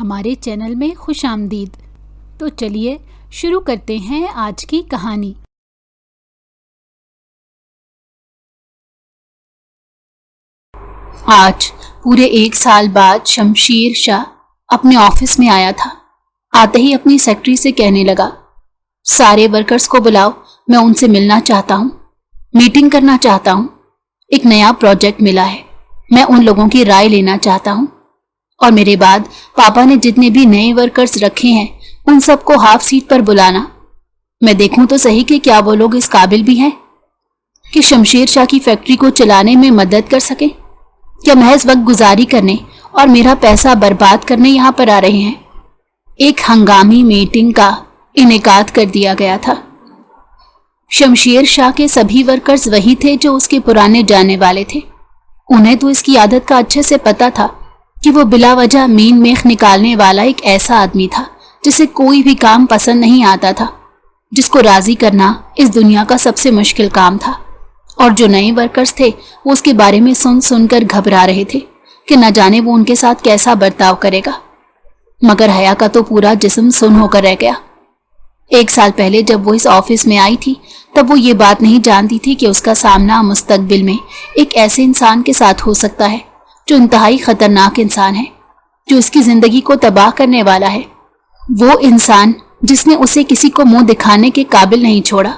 ہمارے چینل میں خوش آمدید۔ تو چلیے شروع کرتے ہیں آج کی کہانی۔ آج پورے 1 سال بعد شمشیر شاہ اپنے آفس میں آیا تھا۔ آتے ہی اپنی سیکرٹری سے کہنے لگا، سارے ورکرز کو بلاؤ، میں ان سے ملنا چاہتا ہوں، میٹنگ کرنا چاہتا ہوں۔ ایک نیا پروجیکٹ ملا ہے، میں ان لوگوں کی رائے لینا چاہتا ہوں، اور میرے بعد پاپا نے جتنے بھی نئے ورکرز رکھے ہیں ان سب کو ہاف سیٹ پر بلانا۔ میں دیکھوں تو صحیح کہ کیا وہ لوگ اس قابل بھی ہیں کہ شمشیر شاہ کی فیکٹری کو چلانے میں مدد کر سکیں، یا محض وقت گزاری کرنے اور میرا پیسہ برباد کرنے یہاں پر آ رہے ہیں۔ ایک ہنگامی میٹنگ کا انعقاد کر دیا گیا تھا۔ شمشیر شاہ کے سبھی ورکرز وہی تھے جو اس کے پرانے جانے والے تھے۔ انہیں تو اس کی عادت کا اچھے سے پتا تھا کہ وہ بلا وجہ مین میخ نکالنے والا ایک ایسا آدمی تھا جسے کوئی بھی کام پسند نہیں آتا تھا، جس کو راضی کرنا اس دنیا کا سب سے مشکل کام تھا۔ اور جو نئے ورکرز تھے وہ اس کے بارے میں سن کر گھبرا رہے تھے کہ نہ جانے وہ ان کے ساتھ کیسا برتاؤ کرے گا۔ مگر حیا کا تو پورا جسم سن ہو کر رہ گیا۔ 1 سال پہلے جب وہ اس آفس میں آئی تھی تب وہ یہ بات نہیں جانتی تھی کہ اس کا سامنا مستقبل میں ایک ایسے انسان کے ساتھ ہو سکتا ہے جو انتہائی خطرناک انسان ہے، جو اس کی زندگی کو تباہ کرنے والا ہے۔ وہ انسان جس نے اسے کسی کو منہ دکھانے کے قابل نہیں چھوڑا۔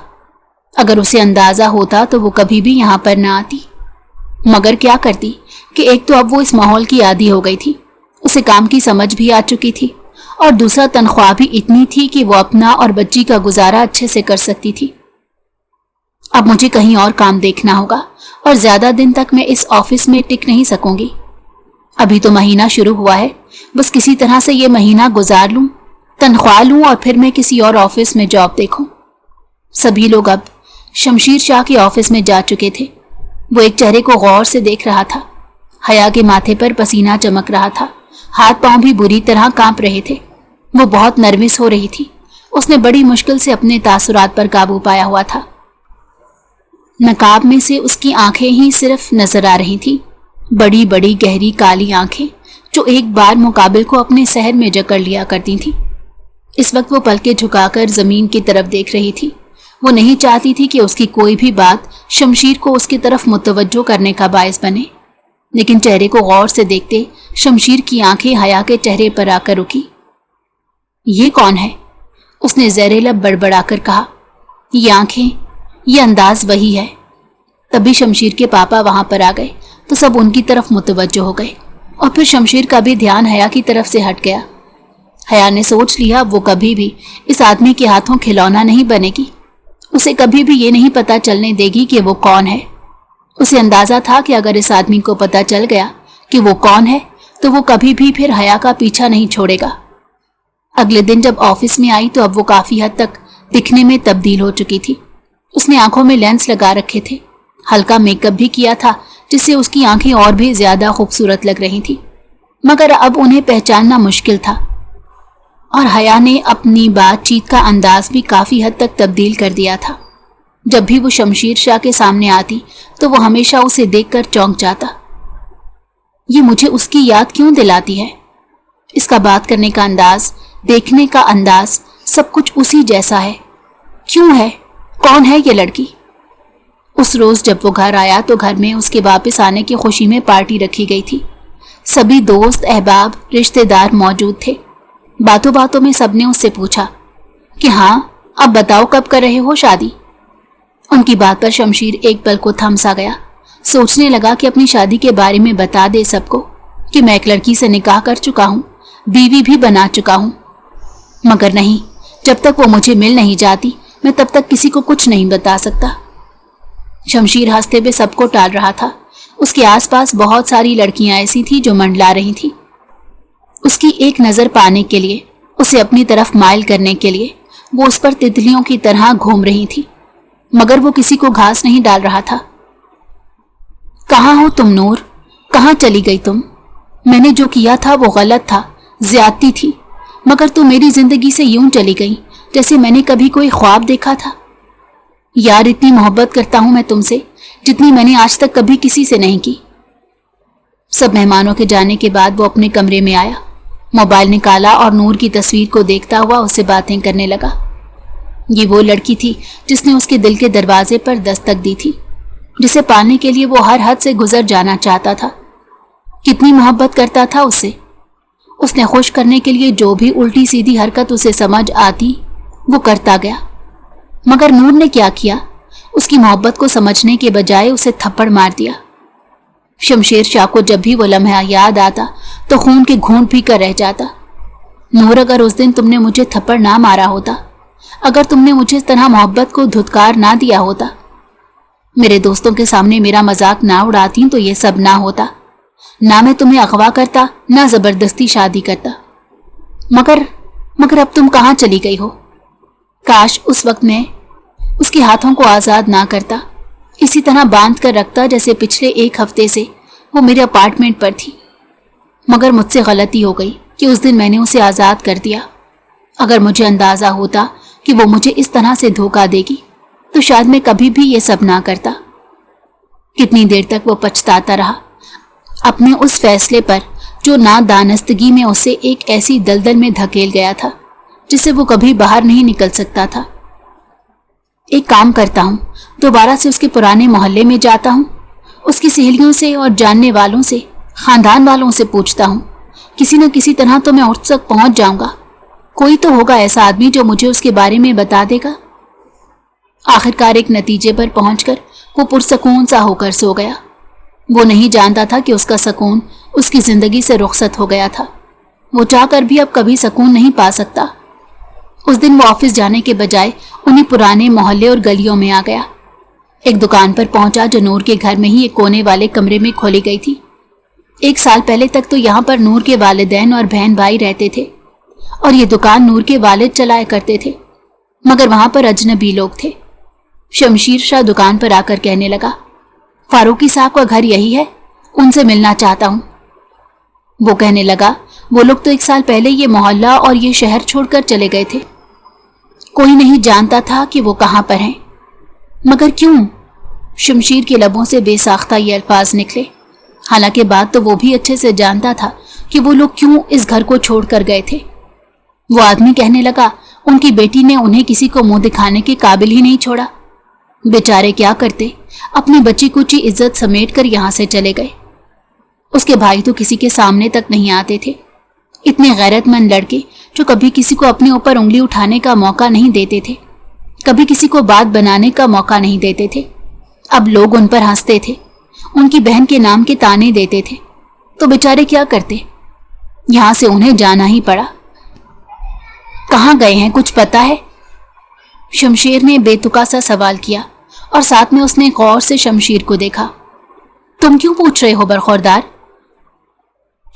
اگر اسے اندازہ ہوتا تو وہ کبھی بھی یہاں پر نہ آتی، مگر کیا کرتی کہ ایک تو اب وہ اس ماحول کی عادی ہو گئی تھی، اسے کام کی سمجھ بھی آ چکی تھی، اور دوسرا تنخواہ بھی اتنی تھی کہ وہ اپنا اور بچی کا گزارا اچھے سے کر سکتی تھی۔ اب مجھے کہیں اور کام دیکھنا ہوگا، اور زیادہ دن تک میں اس آفس میں ٹک نہیں سکوں گی۔ ابھی تو مہینہ شروع ہوا ہے، بس کسی طرح سے یہ مہینہ گزار لوں، تنخواہ لوں، اور پھر میں کسی اور آفس میں جاب دیکھوں۔ سبھی لوگ اب شمشیر شاہ کے آفس میں جا چکے تھے۔ وہ ایک چہرے کو غور سے دیکھ رہا تھا۔ حیا کے ماتھے پر پسینہ چمک رہا تھا، ہاتھ پاؤں بھی بری طرح کانپ رہے تھے۔ وہ بہت نروس ہو رہی تھی۔ اس نے بڑی مشکل سے اپنے تاثرات پر قابو پایا ہوا تھا۔ نقاب میں سے اس کی آنکھیں ہی صرف نظر آ رہی تھیں، بڑی بڑی گہری کالی آنکھیں جو ایک بار مقابل کو اپنے سحر میں جکڑ لیا کرتی تھیں۔ اس وقت وہ پلکیں جھکا کر زمین کی طرف دیکھ رہی تھی۔ وہ نہیں چاہتی تھی کہ اس کی کوئی بھی بات شمشیر کو اس کی طرف متوجہ کرنے کا باعث بنے، لیکن چہرے کو غور سے دیکھتے شمشیر کی آنکھیں حیا کے چہرے پر آ کر رکی۔ یہ کون ہے؟ اس نے زیر لب بڑبڑا کر کہا۔ یہ آنکھیں، یہ انداز وہی ہے۔ تبھی شمشیر کے پاپا وہاں پر آ گئے تو سب ان کی طرف متوجہ ہو گئے، اور پھر شمشیر کا بھی دھیان حیا کی طرف سے ہٹ گیا۔ حیا نے سوچ لیا وہ کبھی بھی اس آدمی کے ہاتھوں کھلونا نہیں بنے گی، اسے کبھی بھی یہ نہیں پتا چلنے دے گی کہ وہ کون ہے۔ اسے اندازہ تھا کہ اگر اس آدمی کو پتا چل گیا کہ وہ کون ہے تو وہ کبھی بھی پھر حیا کا پیچھا نہیں چھوڑے گا۔ اگلے دن جب آفس میں آئی تو اب وہ کافی حد تک دکھنے میں تبدیل ہو چکی تھی۔ اس نے آنکھوں میں لینس لگا رکھے تھے، ہلکا میک اپ بھی کیا تھا جس سے اس کی آنکھیں اور بھی زیادہ خوبصورت لگ رہی تھیں، مگر اب انہیں پہچاننا مشکل تھا۔ اور حیا نے اپنی بات چیت کا انداز بھی کافی حد تک تبدیل کر دیا تھا۔ جب بھی وہ شمشیر شاہ کے سامنے آتی تو وہ ہمیشہ اسے دیکھ کر چونک جاتا۔ یہ مجھے اس کی یاد کیوں دلاتی ہے؟ اس کا بات کرنے کا انداز، دیکھنے کا انداز، سب کچھ اسی جیسا ہے۔ کیوں ہے؟ کون ہے یہ لڑکی؟ اس روز جب وہ گھر آیا تو گھر میں اس کے واپس آنے کی خوشی میں پارٹی رکھی گئی تھی۔ سبھی دوست، احباب، رشتہ دار موجود تھے۔ باتوں باتوں میں سب نے اس سے پوچھا کہ ہاں اب بتاؤ کب کر رہے ہو شادی؟ ان کی بات پر شمشیر ایک پل کو تھم سا گیا۔ سوچنے لگا کہ اپنی شادی کے بارے میں بتا دے سب کو کہ میں ایک لڑکی سے نکاح کر چکا ہوں، بیوی بھی بنا چکا ہوں، مگر نہیں، جب تک وہ مجھے مل نہیں جاتی میں تب تک کسی کو کچھ نہیں بتا سکتا۔ شمشیر ہنستے ہوئے سب کو ٹال رہا تھا۔ اس کے آس پاس بہت ساری لڑکیاں ایسی تھیں جو منڈلا رہی تھیں۔ اس کی ایک نظر پانے کے لیے، اسے اپنی طرف مائل کرنے کے لیے وہ اس پر تتلیوں کی طرح گھوم رہی تھی، مگر وہ کسی کو گھاس نہیں ڈال رہا تھا۔ کہاں ہو تم نور؟ کہاں چلی گئی تم؟ میں نے جو کیا تھا وہ غلط تھا، زیادتی تھی، مگر تم میری زندگی سے یوں چلی گئی جیسے میں نے کبھی کوئی خواب دیکھا تھا۔ یار اتنی محبت کرتا ہوں میں تم سے جتنی میں نے آج تک کبھی کسی سے نہیں کی۔ سب مہمانوں کے جانے کے بعد وہ اپنے کمرے میں آیا۔ موبائل نکالا اور نور کی تصویر کو دیکھتا ہوا اس سے باتیں کرنے لگا۔ یہ وہ لڑکی تھی جس نے اس کے دل کے دروازے پر دستک دی تھی، جسے پانے کے لیے وہ ہر حد سے گزر جانا چاہتا تھا۔ کتنی محبت کرتا تھا اس سے۔ اس نے خوش کرنے کے لیے جو بھی الٹی سیدھی حرکت اسے سمجھ آتی وہ کرتا گیا، مگر نور نے کیا کیا؟ اس کی محبت کو سمجھنے کے بجائے اسے تھپڑ مار دیا۔ شمشیر شاہ کو جب بھی وہ لمحہ یاد آتا تو خون کے گھونٹ پی کر رہ جاتا۔ نور، اگر اس دن تم نے مجھے تھپڑ نہ مارا ہوتا، اگر تم نے مجھے اس طرح محبت کو دھتکار نہ دیا ہوتا، میرے دوستوں کے سامنے میرا مذاق نہ اڑاتی تو یہ سب نہ ہوتا، نہ میں تمہیں اغوا کرتا، نہ زبردستی شادی کرتا۔ مگر اب تم کہاں چلی گئی ہو؟ کاش اس وقت میں اس کے ہاتھوں کو آزاد نہ کرتا، اسی طرح باندھ کر رکھتا جیسے پچھلے 1 ہفتے سے وہ میرے اپارٹمنٹ پر تھی۔ مگر مجھ سے غلطی ہو گئی کہ اس دن میں نے اسے آزاد کر دیا۔ اگر مجھے اندازہ ہوتا کہ وہ مجھے اس طرح سے دھوکہ دے گی تو شاید میں کبھی بھی یہ سب نہ کرتا۔ کتنی دیر تک وہ پچھتاتا رہا اپنے اس فیصلے پر جو نادانستگی میں اسے ایک ایسی دلدل میں دھکیل گیا تھا جس سے وہ کبھی باہر نہیں نکل سکتا تھا۔ ایک کام کرتا ہوں، دوبارہ سے اس کے پرانے محلے میں جاتا ہوں، اس کی سہیلیوں سے اور جاننے والوں سے، خاندان والوں سے پوچھتا ہوں، کسی نہ کسی طرح تو میں اس تک پہنچ جاؤں گا۔ کوئی تو ہوگا ایسا آدمی جو مجھے اس کے بارے میں بتا دے گا۔ آخرکار ایک نتیجے پر پہنچ کر وہ پرسکون سا ہو کر سو گیا۔ وہ نہیں جانتا تھا کہ اس کا سکون اس کی زندگی سے رخصت ہو گیا تھا۔ وہ چاہ کر بھی اب کبھی سکون نہیں پا سکتا۔ اس دن وہ آفس جانے کے بجائے انہیں پرانے محلے اور گلیوں میں آ گیا۔ ایک دکان پر پہنچا جو نور کے گھر میں ہی ایک کونے والے کمرے میں کھولی گئی تھی۔ 1 سال پہلے تک تو یہاں پر نور کے والدین اور بہن بھائی رہتے تھے اور یہ دکان نور کے والد چلایا کرتے تھے، مگر وہاں پر اجنبی لوگ تھے۔ شمشیر شاہ دکان پر آ کر کہنے لگا، فاروقی صاحب کا گھر یہی ہے، ان سے ملنا چاہتا ہوں۔ وہ کہنے لگا، وہ لوگ تو 1 سال پہلے یہ محلہ اور یہ شہر چھوڑ کر چلے گئے تھے۔ کوئی نہیں جانتا تھا کہ وہ کہاں پر ہیں۔ مگر کیوں؟ شمشیر کے لبوں سے بے ساختہ یہ الفاظ نکلے، حالانکہ بات تو وہ بھی اچھے سے جانتا تھا کہ وہ لوگ کیوں اس گھر کو چھوڑ کر گئے تھے۔ وہ آدمی کہنے لگا، ان کی بیٹی نے انہیں کسی کو منہ دکھانے کے قابل ہی نہیں چھوڑا۔ بیچارے کیا کرتے، اپنی بچی کچی عزت سمیٹ کر یہاں سے چلے گئے۔ اس کے بھائی تو کسی کے سامنے تک نہیں آتے تھے، اتنے غیرت مند لڑکے جو کبھی کسی کو اپنے اوپر انگلی اٹھانے کا موقع نہیں دیتے تھے، کبھی کسی کو بات بنانے کا موقع نہیں دیتے تھے۔ اب لوگ ان پر ہنستے تھے، ان کی بہن کے نام کے تانے دیتے تھے، تو بیچارے کیا کرتے؟ یہاں سے انہیں جانا ہی پڑا۔ کہاں گئے ہیں، کچھ پتا ہے؟ شمشیر نے بے تکا سا سوال کیا اور ساتھ میں اس نے غور سے شمشیر کو دیکھا۔ تم کیوں پوچھ رہے ہو برخوردار؟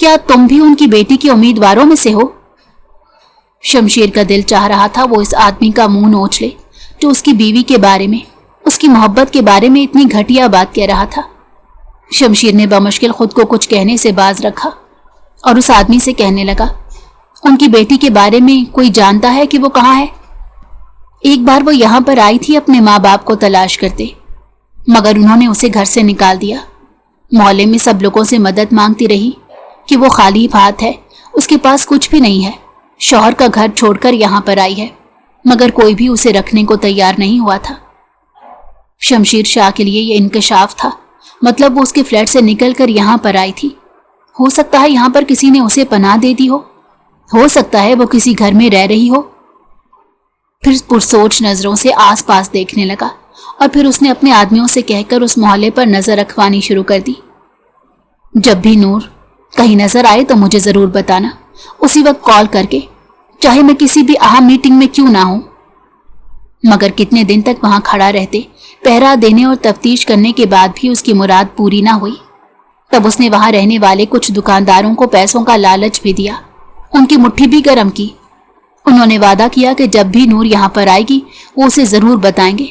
کیا تم بھی ان کی بیٹی کے امیدواروں میں سے ہو؟ شمشیر کا دل چاہ رہا تھا وہ اس آدمی کا منہ نوچ لے جو اس کی بیوی کے بارے میں، اس کی محبت کے بارے میں اتنی گھٹیا بات کہہ رہا تھا۔ شمشیر نے بمشکل خود کو کچھ کہنے سے باز رکھا اور اس آدمی سے کہنے لگا، ان کی بیٹی کے بارے میں کوئی جانتا ہے کہ وہ کہاں ہے؟ ایک بار وہ یہاں پر آئی تھی اپنے ماں باپ کو تلاش کرتے، مگر انہوں نے اسے گھر سے نکال دیا۔ محلے میں سب لوگوں سے مدد مانگتی رہی کہ وہ خالی ہاتھ ہے، اس کے پاس کچھ بھی نہیں ہے، شوہر کا گھر چھوڑ کر یہاں پر آئی ہے، مگر کوئی بھی اسے رکھنے کو تیار نہیں ہوا تھا۔ شمشیر شاہ کے لیے یہ انکشاف تھا، مطلب وہ اس کے فلیٹ سے نکل کر یہاں پر آئی تھی۔ ہو سکتا ہے یہاں پر کسی نے اسے پناہ دے دی ہو سکتا ہے وہ کسی گھر میں رہ رہی ہو۔ پھر پرسوچ نظروں سے آس پاس دیکھنے لگا اور پھر اس نے اپنے آدمیوں سے کہہ کر اس محلے پر نظر رکھوانی شروع کر دی۔ جب بھی نور کہیں نظر آئے تو مجھے ضرور بتانا، اسی وقت کال کر کے، چاہے میں کسی بھی اہم میٹنگ میں کیوں نہ ہوں۔ مگر کتنے دن تک وہاں کھڑا رہتے، پہرا دینے اور تفتیش کرنے کے بعد بھی اس کی مراد پوری نہ ہوئی۔ تب اس نے وہاں رہنے والے کچھ دکانداروں کو پیسوں کا لالچ بھی دیا، ان کی مٹھی بھی گرم کی۔ انہوں نے وعدہ کیا کہ جب بھی نور یہاں پر آئے گی وہ اسے ضرور بتائیں گے۔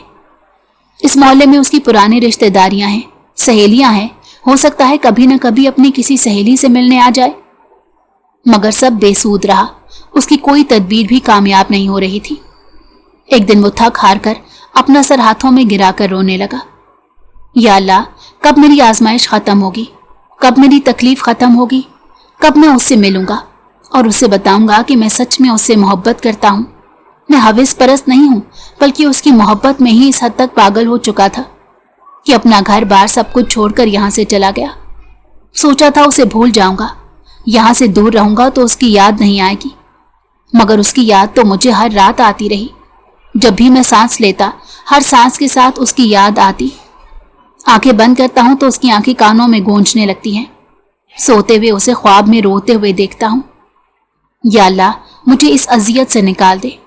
اس محلے میں اس کی پرانی رشتہ داریاں ہیں، سہیلیاں ہیں، ہو سکتا ہے کبھی نہ کبھی اپنی کسی سہیلی سے ملنے آ جائے۔ مگر سب بے سود رہا، اس کی کوئی تدبیر بھی کامیاب نہیں ہو رہی تھی۔ ایک دن وہ تھک ہار کر اپنا سر ہاتھوں میں گرا کر رونے لگا، یا اللہ، کب میری آزمائش ختم ہوگی، کب میری تکلیف ختم ہوگی، کب میں اس سے ملوں گا، और उसे बताऊंगा कि मैं सच में उससे मोहब्बत करता हूँ। मैं हविस परस्त नहीं हूँ, बल्कि उसकी मोहब्बत में ही इस हद तक पागल हो चुका था कि अपना घर बार सब कुछ छोड़कर यहाँ से चला गया। सोचा था उसे भूल जाऊंगा, यहाँ से दूर रहूंगा तो उसकी याद नहीं आएगी, मगर उसकी याद तो मुझे हर रात आती रही। जब भी मैं सांस लेता, हर सांस के साथ उसकी याद आती। आंखें बंद करता हूं तो उसकी आंखें कानों में गूंजने लगती हैं। सोते हुए उसे ख्वाब में रोते हुए देखता हूं। या अल्लाह, मुझे इस अजियत से निकाल दे।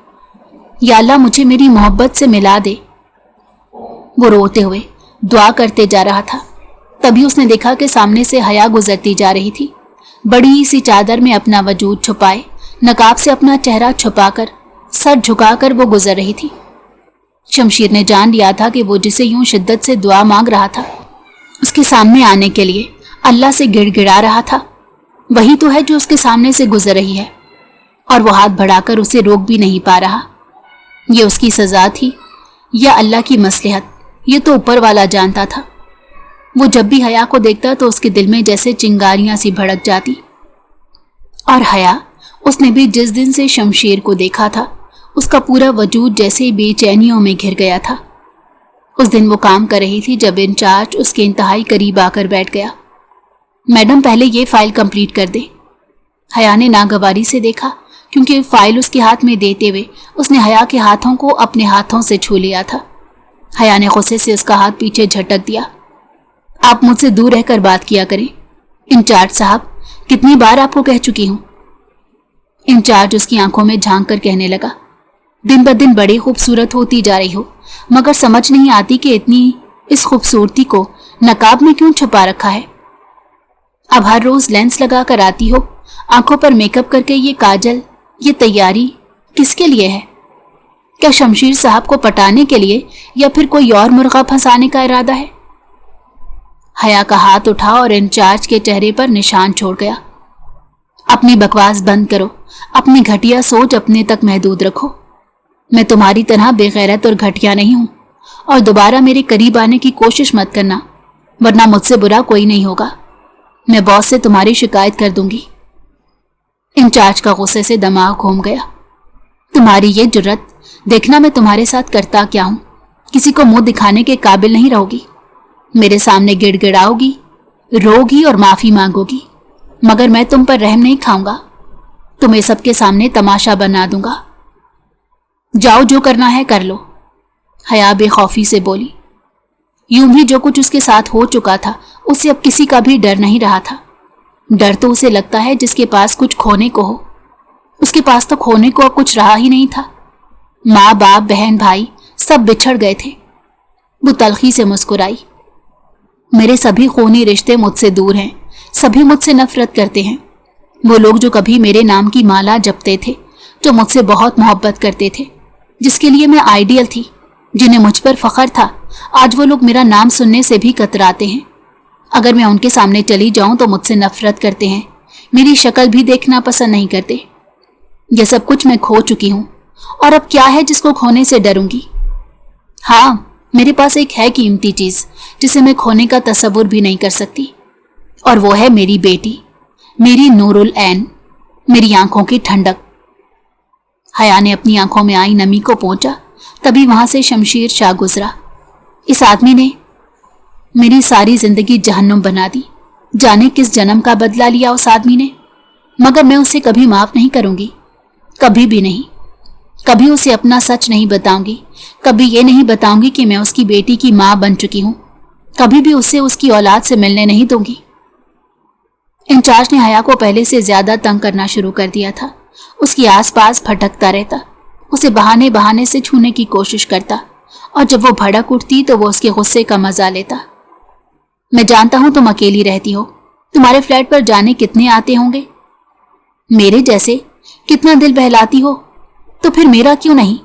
या अल्लाह, मुझे मेरी मोहब्बत से मिला दे। वो रोते हुए दुआ करते जा रहा था। तभी उसने देखा कि सामने से हया गुजरती जा रही थी। बड़ी सी चादर में अपना वजूद छुपाए, नकाब से अपना चेहरा छुपाकर, सर झुकाकर वो गुजर रही थी। शमशीर ने जान लिया था कि वो जिसे यूं शिद्दत से दुआ मांग रहा था, उसके सामने आने के लिए अल्लाह से गिड़गिड़ा रहा था, वही तो है जो उसके सामने से गुजर रही है, और वो हाथ बढ़ाकर उसे रोक भी नहीं पा रहा। ये उसकी सजा थी या अल्लाह की मसलहत, ये तो ऊपर वाला जानता था। वो जब भी हया को देखता तो उसके दिल में जैसे चिंगारियां सी भड़क जाती। और हया, उसने भी जिस दिन से शमशीर को देखा था, उसका पूरा वजूद जैसे बेचैनियों में घिर गया था। उस दिन वो काम कर रही थी जब इंचार्ज उसके इंतहाई करीब आकर बैठ गया। मैडम, पहले ये फाइल कंप्लीट कर दे। हया ने नागवारी से देखा, क्योंकि फाइल उसके हाथ में देते हुए उसने हया के हाथों को अपने हाथों से छू लिया था। हया ने गुस्से से उसका हाथ पीछे झटक दिया। आप मुझसे दूर रहकर बात किया करें। इंचार्ज साहब, कितनी बार आपको कह चुकी हूं। इंचार्ज उसकी आंखों में झांक कर कहने लगा, दिन ब दिन बड़ी खूबसूरत होती जा रही हो, मगर समझ नहीं आती कि इतनी इस खूबसूरती को नकाब में क्यों छुपा रखा है। अब हर रोज लेंस लगा कर आती हो, आंखों पर मेकअप करके, ये काजल, ये तैयारी किसके लिए है? क्या शमशीर साहब को पटाने के लिए या फिर कोई और मुर्गा फंसाने का इरादा है? हया का हाथ उठा और इंचार्ज के चेहरे पर निशान छोड़ गया। अपनी बकवास बंद करो, अपनी घटिया सोच अपने तक महदूद रखो। मैं तुम्हारी तरह बेगैरत और घटिया नहीं हूं, और दोबारा मेरे करीब आने की कोशिश मत करना, वरना मुझसे बुरा कोई नहीं होगा। मैं बॉस से तुम्हारी शिकायत कर दूंगी। इंचार्ज का गुस्से से दिमाग घूम गया। तुम्हारी ये जुर्रत, देखना मैं तुम्हारे साथ करता क्या हूं। किसी को मुंह दिखाने के काबिल नहीं रहोगी। मेरे सामने गिड़गिड़ाओगी, रोगी और माफी मांगोगी, मगर मैं तुम पर रहम नहीं खाऊंगा। तुम्हें सबके सामने तमाशा बना दूंगा। जाओ, जो करना है कर लो। हया बेखौफी से बोली। यूं भी जो कुछ उसके साथ हो चुका था, उसे अब किसी का भी डर नहीं रहा था। डर तो उसे लगता है जिसके पास कुछ खोने को हो। उसके पास तो खोने को अब कुछ रहा ही नहीं था। माँ बाप, बहन भाई सब बिछड़ गए थे। वो तलखी से मुस्कुराई। मेरे सभी खूनी रिश्ते मुझसे दूर हैं, सभी मुझसे नफरत करते हैं। वो लोग जो कभी मेरे नाम की माला जपते थे, जो मुझसे बहुत मोहब्बत करते थे, जिसके लिए मैं आइडियल थी, जिन्हें मुझ पर फख्र था, आज वो लोग मेरा नाम सुनने से भी कतराते हैं। अगर मैं उनके सामने चली जाऊं तो मुझसे नफरत करते हैं, मेरी शक्ल भी देखना पसंद नहीं करते। यह सब कुछ मैं खो चुकी हूं, और अब क्या है जिसको खोने से डरूंगी? हाँ, मेरे पास एक है कीमती चीज जिसे मैं खोने का तसव्वुर भी नहीं कर सकती, और वो है मेरी बेटी, मेरी नूरुल ऐन, मेरी आंखों की ठंडक। हया ने अपनी आंखों में आई नमी को पोंछा। तभी वहां से शमशीर शाह गुजरा। इस आदमी ने मेरी सारी जिंदगी जहन्नुम बना दी। जाने किस जन्म का बदला लिया उस आदमी ने, मगर मैं उसे कभी माफ नहीं करूंगी, कभी भी नहीं। कभी उसे अपना सच नहीं बताऊंगी, कभी ये नहीं बताऊंगी कि मैं उसकी बेटी की मां बन चुकी हूं, कभी भी उसे उसकी औलाद से मिलने नहीं दूंगी। इंचार्ज ने हया को पहले से ज्यादा तंग करना शुरू कर दिया था। उसके आसपास भटकता रहता, उसे बहाने बहाने से छूने की कोशिश करता, और जब वो भड़क उठती तो वो उसके गुस्से का मजा लेता। मैं जानता हूं तुम अकेली रहती हो, तुम्हारे फ्लैट पर जाने कितने आते होंगे, मेरे जैसे कितना दिल बहलाती हो, तो फिर मेरा क्यों नहीं?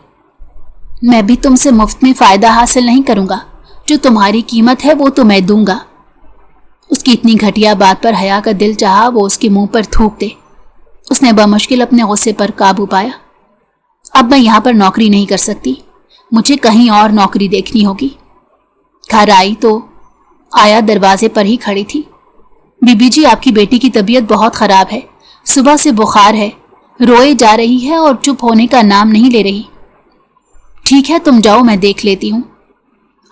मैं भी तुमसे मुफ्त में फायदा हासिल नहीं करूंगा, जो तुम्हारी कीमत है वो तो मैं दूंगा। उसकी इतनी घटिया बात पर हया का दिल चाहा वो उसके मुंह पर थूक दे। उसने बमुश्किल अपने गुस्से पर काबू पाया। अब मैं यहां पर नौकरी नहीं कर सकती, मुझे कहीं और नौकरी देखनी होगी। घर आई तो आया दरवाजे पर ही खड़ी थी। बीबी जी, आपकी बेटी की तबीयत बहुत खराब है, सुबह से बुखार है, रोए जा रही है और चुप होने का नाम नहीं ले रही। ठीक है, तुम जाओ, मैं देख लेती हूँ।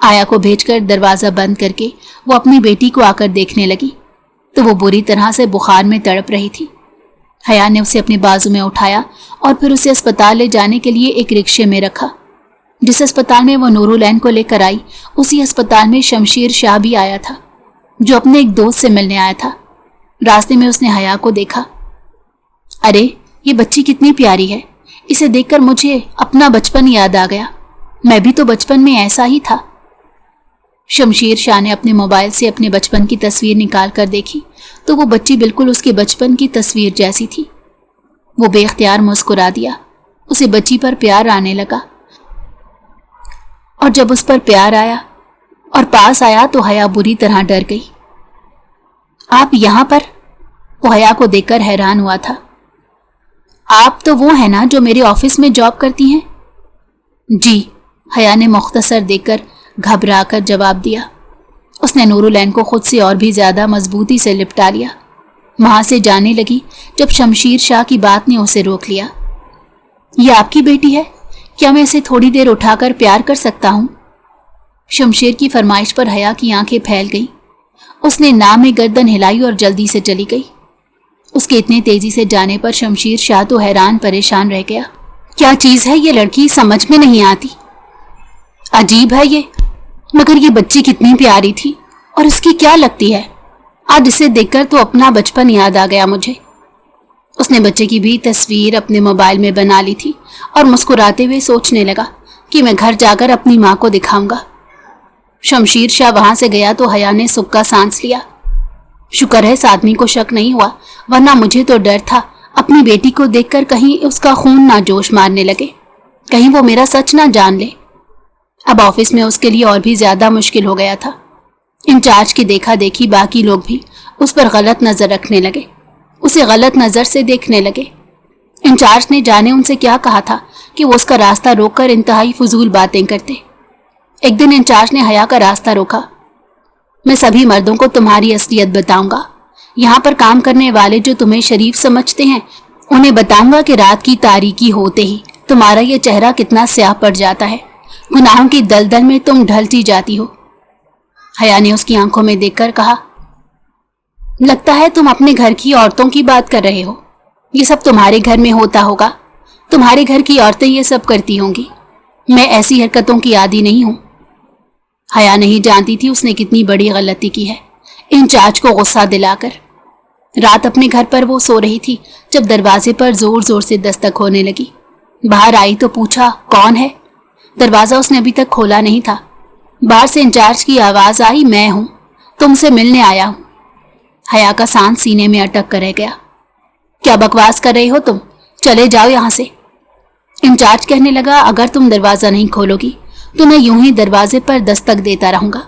आया को भेजकर दरवाज़ा बंद करके वो अपनी बेटी को आकर देखने लगी तो वो बुरी तरह से बुखार में तड़प रही थी। हया ने उसे अपने बाजू में उठाया और फिर उसे अस्पताल ले जाने के लिए एक रिक्शे में रखा। जिस अस्पताल में वो नूरुलैन को लेकर आई, उसी अस्पताल में शमशीर शाह भी आया था, जो अपने एक दोस्त से मिलने आया था। रास्ते में उसने हया को देखा। अरे, ये बच्ची कितनी प्यारी है, इसे देखकर मुझे अपना बचपन याद आ गया। मैं भी तो बचपन में ऐसा ही था। शमशीर शाह ने अपने मोबाइल से अपने बचपन की तस्वीर निकाल कर देखी तो वो बच्ची बिल्कुल उसके बचपन की तस्वीर जैसी थी। वो बेख्तियार मुस्कुरा दिया। उसे बच्ची पर प्यार आने लगा और जब उस पर प्यार आया और पास आया तो हया बुरी तरह डर गई। आप यहाँ पर? वो हया को देखकर हैरान हुआ था। आप तो वो है ना जो मेरे ऑफिस में जॉब करती हैं? जी, हया ने मुख्तसर देकर घबरा कर जवाब दिया। उसने नूरुलैन को खुद से और भी ज्यादा मजबूती से लिपटा लिया। वहां से जाने लगी जब शमशीर शाह की बात ने उसे रोक लिया। ये आपकी बेटी है? क्या मैं इसे थोड़ी देर उठाकर प्यार कर सकता हूँ? शमशीर की फरमाइश पर हया की आंखें फैल गईं। उसने ना में गर्दन हिलाई और जल्दी से चली गई। उसके इतने तेजी से जाने पर शमशीर शाह तो हैरान परेशान रह गया। क्या चीज है ये लड़की, समझ में नहीं आती। अजीब है ये, मगर ये बच्ची कितनी प्यारी थी और इसकी क्या लगती है। आज इसे देखकर तो अपना बचपन याद आ गया मुझे। उसने बच्चे की भी तस्वीर अपने मोबाइल में बना ली थी और मुस्कुराते हुए सोचने लगा कि मैं घर जाकर अपनी माँ को दिखाऊंगा। शमशीर शाह वहां से गया तो हया ने सुख का सांस लिया। शुक्र है इस आदमी को शक नहीं हुआ, वरना मुझे तो डर था अपनी बेटी को देखकर कहीं उसका खून ना जोश मारने लगे, कहीं वो मेरा सच ना जान ले। अब ऑफिस में उसके लिए और भी ज्यादा मुश्किल हो गया था। इंचार्ज की देखा देखी बाकी लोग भी उस पर गलत नजर रखने लगे, उसे गलत नजर से देखने लगे। इंचार्ज ने जाने उनसे क्या कहा था कि वो उसका रास्ता रोककर इंतहाई फजूल बातें करते। एक दिन इंचार्ज ने हया का रास्ता रोका। मैं सभी मर्दों को तुम्हारी असलियत बताऊंगा। यहाँ पर काम करने वाले जो तुम्हें शरीफ समझते हैं, उन्हें बताऊंगा कि रात की तारीकी होते ही तुम्हारा ये चेहरा कितना स्याह पड़ जाता है। गुनाहों की दलदल में तुम ढलती जाती हो। हया ने उसकी आंखों में देखकर कहा, लगता है तुम अपने घर की औरतों की बात कर रहे हो। ये सब तुम्हारे घर में होता होगा, तुम्हारे घर की औरतें ये सब करती होंगी। मैं ऐसी हरकतों की आदी नहीं हूं। हया नहीं जानती थी उसने कितनी बड़ी गलती की है इंचार्ज को गुस्सा दिलाकर। रात अपने घर पर वो सो रही थी जब दरवाजे पर जोर जोर से दस्तक होने लगी। बाहर आई तो पूछा, कौन है? दरवाजा उसने अभी तक खोला नहीं था। बाहर से इंचार्ज की आवाज आई, मैं हूं, तुमसे मिलने आया हूं। हया का सांस सीने में अटक कर रह गया। क्या बकवास कर रही हो तुम? चले जाओ यहां से। इंचार्ज कहने लगा, अगर तुम दरवाजा नहीं खोलोगी तो मैं यूं ही दरवाजे पर दस्तक देता रहूंगा।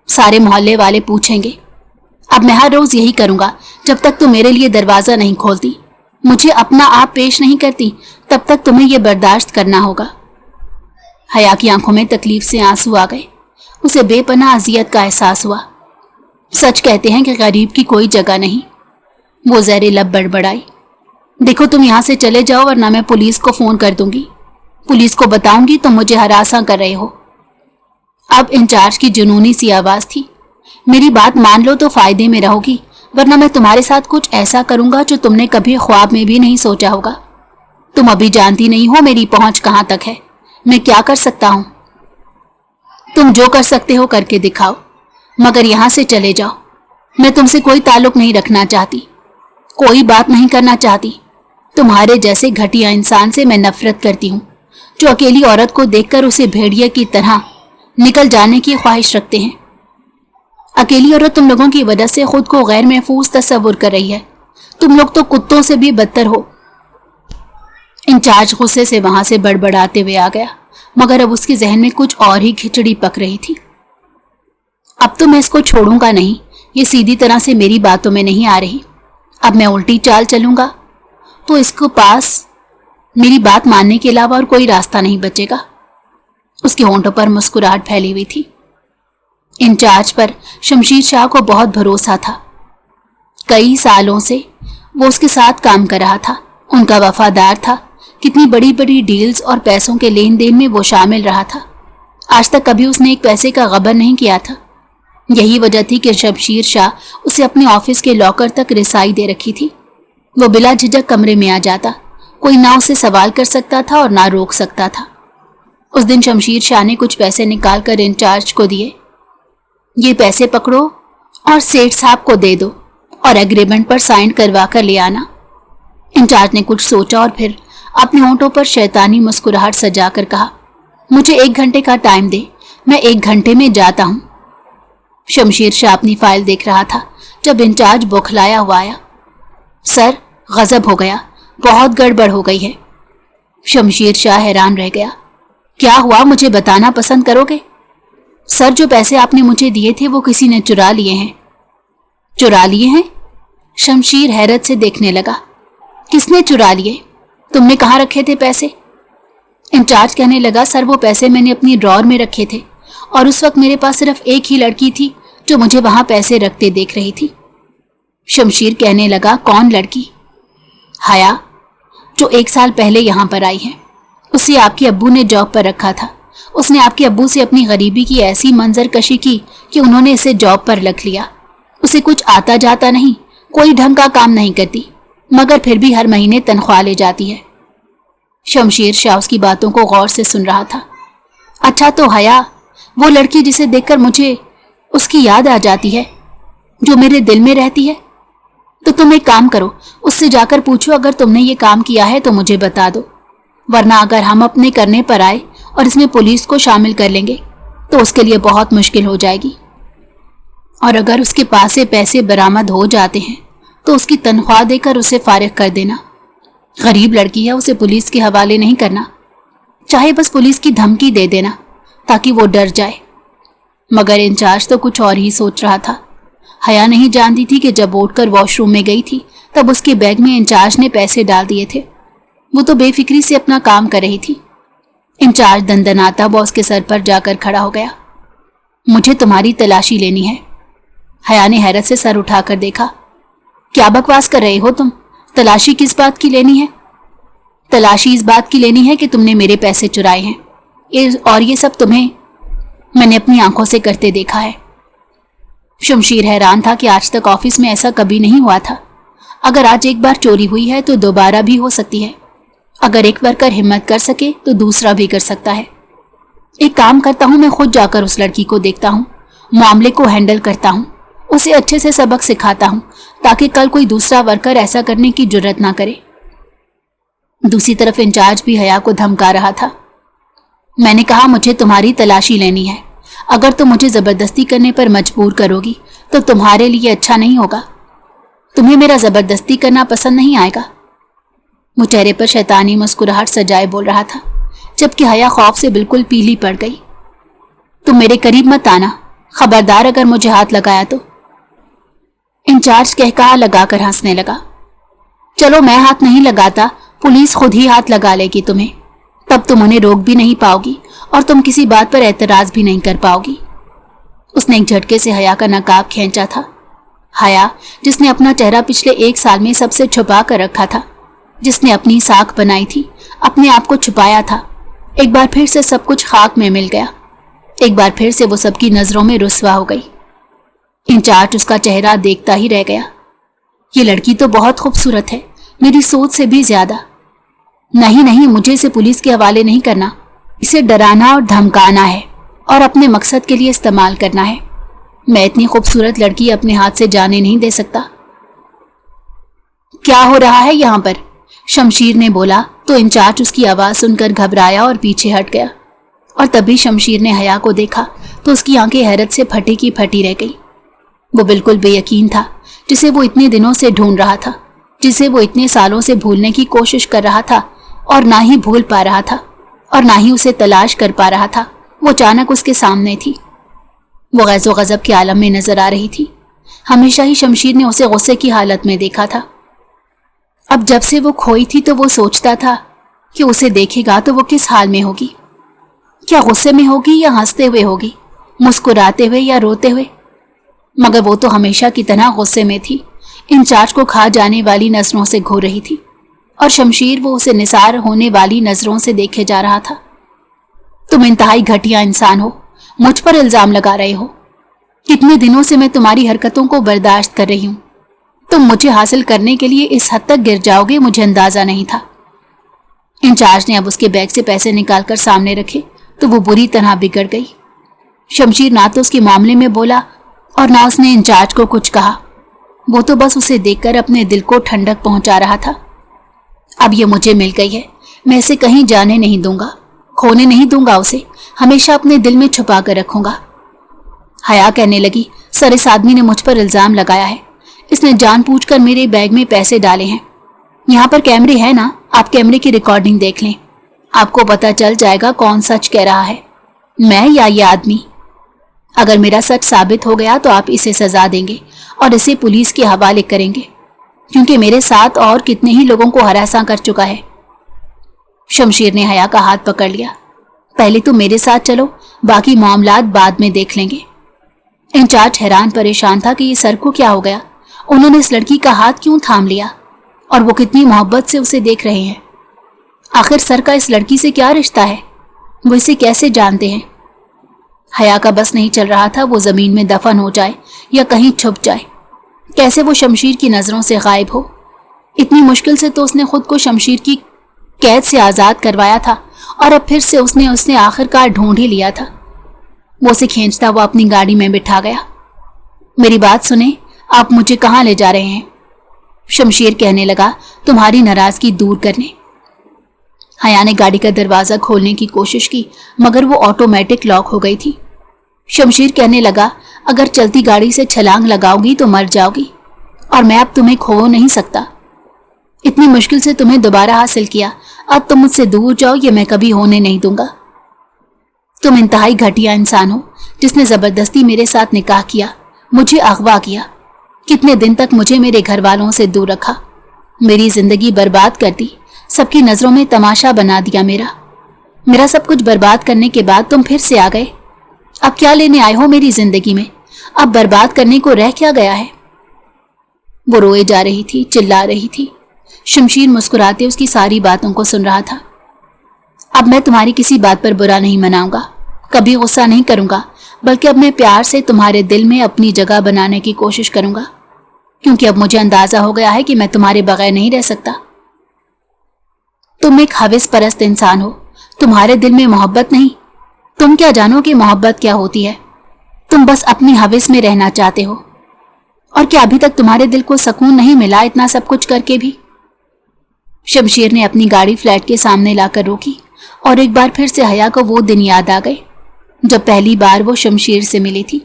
सारे मोहल्ले वाले पूछेंगे। अब मैं हर रोज यही करूंगा जब तक तुम मेरे लिए दरवाजा नहीं खोलती, मुझे अपना आप पेश नहीं करती, तब तक तुम्हें यह बर्दाश्त करना होगा। हया की आंखों में तकलीफ से आंसू आ गए। उसे बेपनाह अजियत का एहसास हुआ। सच कहते हैं कि गरीब की कोई जगह नहीं। वो ज़हरे लब बड़बड़ाई, देखो तुम यहां से चले जाओ वरना मैं पुलिस को फोन कर दूंगी। पुलिस को बताऊंगी तुम मुझे हरासा कर रहे हो। अब इंचार्ज की जुनूनी सी आवाज थी, मेरी बात मान लो तो फायदे में रहोगी, वरना मैं तुम्हारे साथ कुछ ऐसा करूंगा जो तुमने कभी ख्वाब में भी नहीं सोचा होगा। तुम अभी जानती नहीं हो मेरी पहुंच कहां तक है, मैं क्या कर सकता हूं। तुम जो कर सकते हो करके दिखाओ, मगर यहां से चले जाओ। मैं तुमसे कोई ताल्लुक नहीं रखना चाहती, कोई बात नहीं करना चाहती। तुम्हारे जैसे घटिया इंसान से मैं नफरत करती हूँ, जो अकेली औरत को देखकर उसे भेड़िए की तरह निकल जाने की ख्वाहिश रखते हैं। अकेली औरत तुम लोगों की वजह से खुद को गैर महफूज तस्वुर कर रही है। तुम लोग तो कुत्तों से भी बदतर हो। इंचार्ज गुस्से से वहां से बड़बड़ाते हुए आ गया, मगर अब उसके जहन में कुछ और ही खिचड़ी पक रही थी। अब तो मैं इसको छोड़ूंगा नहीं, ये सीधी तरह से मेरी बातों में नहीं आ रही। अब मैं उल्टी चाल चलूंगा तो इसको पास मेरी बात मानने के अलावा और कोई रास्ता नहीं बचेगा। उसके होंठों पर मुस्कुराहट फैली हुई थी। इंचार्ज पर शमशीर शाह को बहुत भरोसा था। कई सालों से वो उसके साथ काम कर रहा था, उनका वफादार था। कितनी बड़ी बड़ी डील्स और पैसों के लेन देन में वो शामिल रहा था। आज तक कभी उसने एक पैसे का गबन नहीं किया था। यही वजह थी कि शमशीर शाह उसे अपने ऑफिस के लॉकर तक रिसाई दे रखी थी। वो बिला झिझक कमरे में आ जाता, कोई ना उससे सवाल कर सकता था और ना रोक सकता था। उस दिन शमशीर शाह ने कुछ पैसे निकाल कर इंचार्ज को दिए। ये पैसे पकड़ो और सेठ साहब को दे दो और एग्रीमेंट पर साइन करवा कर ले आना। इंचार्ज ने कुछ सोचा और फिर अपने होंठों पर शैतानी मुस्कुराहट सजा कर कहा, मुझे 1 घंटे का टाइम दे, मैं 1 घंटे में जाता हूं। शमशीर शाह अपनी फाइल देख रहा था जब इंचार्ज बौखलाया हुआ आया। सर, गजब हो गया, बहुत गड़बड़ हो गई है। शमशीर शाह हैरान रह गया। क्या हुआ, मुझे बताना पसंद करोगे? सर, जो पैसे आपने मुझे दिए थे वो किसी ने चुरा लिए हैं। चुरा लिए हैं? शमशीर हैरत से देखने लगा। किसने चुरा लिए? तुमने कहाँ रखे थे पैसे? इंचार्ज कहने लगा, सर वो पैसे मैंने अपनी ड्रॉर में रखे थे और उस वक्त मेरे पास सिर्फ एक ही लड़की थी जो मुझे वहां पैसे रखते देख रही थी। शमशीर कहने लगा, कौन लड़की? हया, जो 1 साल पहले यहां पर आई है। उसे आपके अब्बू ने जॉब पर रखा था। उसने आपके अब्बू से अपनी गरीबी की ऐसी मंजरकशी की कि उन्होंने इसे जॉब पर रख लिया। उसे कुछ आता जाता नहीं, कोई ढंग का काम नहीं करती, मगर फिर भी हर महीने तनख्वाह ले जाती है। शमशीर शाह उसकी बातों को गौर से सुन रहा था। अच्छा, तो हया वो लड़की जिसे देखकर मुझे उसकी याद आ जाती है, जो मेरे दिल में रहती है? तो तुम एक काम करो, उससे जाकर पूछो अगर तुमने ये काम किया है तो मुझे बता दो, वरना अगर हम अपने करने पर आए और इसमें पुलिस को शामिल कर लेंगे तो उसके लिए बहुत मुश्किल हो जाएगी। और अगर उसके पास से पैसे बरामद हो जाते हैं तो उसकी तनख्वाह देकर उसे फारिग कर देना। गरीब लड़की है, उसे पुलिस के हवाले नहीं करना, चाहे बस पुलिस की धमकी दे देना ताकि वो डर जाए। मगर इंचार्ज तो कुछ और ही सोच रहा था। हया नहीं जानती थी कि जब उठकर वॉशरूम में गई थी तब उसके बैग में इंचार्ज ने पैसे डाल दिए थे। वो तो बेफिक्री से अपना काम कर रही थी। इंचार्ज दंदनाता बॉस के सर पर जाकर खड़ा हो गया। मुझे तुम्हारी तलाशी लेनी है। हया ने हैरत से सर उठाकर देखा। क्या बकवास कर रहे हो तुम? तलाशी किस बात की लेनी है? तलाशी इस बात की लेनी है कि तुमने मेरे पैसे चुराए हैं, और ये सब तुम्हें मैंने अपनी आंखों से करते देखा है। शमशीर हैरान था कि आज तक ऑफिस में ऐसा कभी नहीं हुआ था। अगर आज एक बार चोरी हुई है तो दोबारा भी हो सकती है। अगर एक वर्कर हिम्मत कर सके तो दूसरा भी कर सकता है। एक काम करता हूं, मैं खुद जाकर उस लड़की को देखता हूं, मामले को हैंडल करता हूं, उसे अच्छे से सबक सिखाता हूं ताकि कल कोई दूसरा वर्कर ऐसा करने की जुर्रत ना करे। दूसरी तरफ इंचार्ज भी हया को धमका रहा था। मैंने कहा मुझे तुम्हारी तलाशी लेनी है। अगर तुम मुझे जबरदस्ती करने पर मजबूर करोगी तो तुम्हारे लिए अच्छा नहीं होगा। तुम्हें मेरा जबरदस्ती करना पसंद नहीं आएगा। वो चेहरे पर शैतानी मुस्कुराहट सजाए बोल रहा था, जबकि हया खौफ से बिल्कुल पीली पड़ गई। तुम मेरे करीब मत आना, खबरदार अगर मुझे हाथ लगाया तो। इंचार्ज कहकहा लगाकर हंसने लगा। चलो मैं हाथ नहीं लगाता, पुलिस खुद ही हाथ लगा लेगी तुम्हें। तब तुम उन्हें रोक भी नहीं पाओगी और तुम किसी बात पर एतराज भी नहीं कर पाओगी। उसने एक झटके से हया का नकाब खींचा था। हया, जिसने अपना चेहरा पिछले 1 साल में सबसे छुपा कर रखा था, जिसने अपनी साख बनाई थी, अपने आप को छुपाया था, एक बार फिर से सब कुछ खाक में मिल गया। एक बार फिर से वो सबकी नजरों में रुस्वा हो गई। इंचार्ज उसका चेहरा देखता ही रह गया। ये लड़की तो बहुत खूबसूरत है, मेरी सोच से भी ज्यादा। नहीं नहीं, मुझे इसे पुलिस के हवाले नहीं करना। इसे डराना और धमकाना है और अपने मकसद के लिए इस्तेमाल करना है। मैं इतनी खूबसूरत लड़की अपने हाथ से जाने नहीं दे सकता। क्या हो रहा है यहाँ पर? शमशीर ने बोला तो इंचार्ज उसकी आवाज सुनकर घबराया और पीछे हट गया। और तभी शमशीर ने हया को देखा तो उसकी आंखें हैरत से फटी की फटी रह गई। वो बिल्कुल बेयकीन था, जिसे वो इतने दिनों से ढूंढ रहा था, जिसे वो इतने सालों से भूलने की कोशिश कर रहा था और ना ही भूल पा रहा था और ना ही उसे तलाश कर पा रहा था। वो अचानक उसके सामने थी। वो गैज़ो गज़ब के आलम में नजर आ रही थी। हमेशा ही शमशीर ने उसे गुस्से की हालत में देखा था। अब जब से वो खोई थी तो वो सोचता था कि उसे देखेगा तो वो किस हाल में होगी। क्या गुस्से में होगी या हंसते हुए होगी, मुस्कुराते हुए या रोते हुए? मगर वो तो हमेशा की तरह गुस्से में थी। इंचार्ज को खा जाने वाली नजरों से घूर रही थी और शमशीर वो उसे निसार होने वाली नजरों से देखे जा रहा था। तुम इंतहाई घटिया इंसान हो, मुझ पर इल्जाम लगा रहे हो। कितने दिनों से मैं तुम्हारी हरकतों को बर्दाश्त कर रही हूं। तुम मुझे हासिल करने के लिए इस हद तक गिर जाओगे, मुझे अंदाजा नहीं था। इंचार्ज ने अब उसके बैग से पैसे निकालकर सामने रखे तो वो बुरी तरह बिगड़ गई। शमशीर ना तो उसके मामले में बोला और ना उसने इंचार्ज को कुछ कहा। वो तो बस उसे देखकर अपने दिल को ठंडक पहुंचा रहा था। अब ये मुझे मिल गई है, मैं इसे कहीं जाने नहीं दूंगा, खोने नहीं दूंगा, उसे हमेशा अपने दिल में छुपा कर रखूंगा। हया कहने लगी, सर इस आदमी ने मुझ पर इल्जाम लगाया है। इसने जानबूझकर मेरे बैग में पैसे डाले हैं। यहाँ पर कैमरे हैं ना, आप कैमरे की रिकॉर्डिंग देख लें, आपको पता चल जाएगा कौन सच कह रहा है, मैं या ये आदमी। अगर मेरा सच साबित हो गया तो आप इसे सजा देंगे और इसे पुलिस के हवाले करेंगे, क्योंकि मेरे साथ और कितने ही लोगों को हरासा कर चुका है। शमशीर ने हया का हाथ पकड़ लिया। पहले तुम मेरे साथ चलो, बाकी मामलात बाद में देख लेंगे। इंचार्ज हैरान परेशान था कि ये सर को क्या हो गया, उन्होंने इस लड़की का हाथ क्यों थाम लिया और वो कितनी मोहब्बत से उसे देख रहे हैं। आखिर सर का इस लड़की से क्या रिश्ता है, वो इसे कैसे जानते हैं। हया का बस नहीं चल रहा था वो जमीन में दफन हो जाए या कहीं छुप जाए, कैसे वो शमशीर की नजरों से गायब हो। इतनी मुश्किल से तो उसने खुद को शमशीर की कैद से आजाद करवाया था और अब फिर से उसने आखिरकार ढूंढ ही लिया था। वो उसे खींचता वो अपनी गाड़ी में बिठा गया। मेरी बात सुने, आप मुझे कहाँ ले जा रहे हैं? शमशीर कहने लगा, तुम्हारी नाराजगी दूर करने। हया ने गाड़ी का दरवाजा खोलने की कोशिश की मगर वो ऑटोमेटिक लॉक हो गई थी। शमशीर कहने लगा, अगर चलती गाड़ी से छलांग लगाओगी तो मर जाओगी और मैं अब तुम्हें खो नहीं सकता। इतनी मुश्किल से तुम्हें दोबारा हासिल किया, अब तुम मुझसे दूर जाओ, ये मैं कभी होने नहीं दूंगा। तुम इंतहाई घटिया इंसान हो जिसने जबरदस्ती मेरे साथ निकाह किया, मुझे अगवा किया, कितने दिन तक मुझे मेरे घर वालों से दूर रखा, मेरी जिंदगी बर्बाद कर दी, सबकी नजरों में तमाशा बना दिया। मेरा सब कुछ बर्बाद करने के बाद तुम फिर से आ गए। अब क्या लेने आए हो मेरी जिंदगी में? अब बर्बाद करने को रह क्या गया है? वो रोए जा रही थी, चिल्ला रही थी। शमशीर मुस्कुराते उसकी सारी बातों को सुन रहा था। अब मैं तुम्हारी किसी बात पर बुरा नहीं मनाऊंगा, कभी गुस्सा नहीं करूंगा, बल्कि अब मैं प्यार से तुम्हारे दिल में अपनी जगह बनाने की कोशिश करूंगा, क्योंकि अब मुझे अंदाजा हो गया है कि मैं तुम्हारे बगैर नहीं रह सकता। तुम एक हविस परस्त इंसान हो, तुम्हारे दिल में मोहब्बत नहीं। तुम क्या जानो कि मोहब्बत क्या होती है? तुम बस अपनी हविस में रहना चाहते हो। और क्या अभी तक तुम्हारे दिल को सुकून नहीं मिला इतना सब कुछ करके भी? शमशीर ने अपनी गाड़ी फ्लैट के सामने लाकर रोकी और एक बार फिर से हया को वो दिन याद आ गए जब पहली बार वो शमशीर से मिली थी।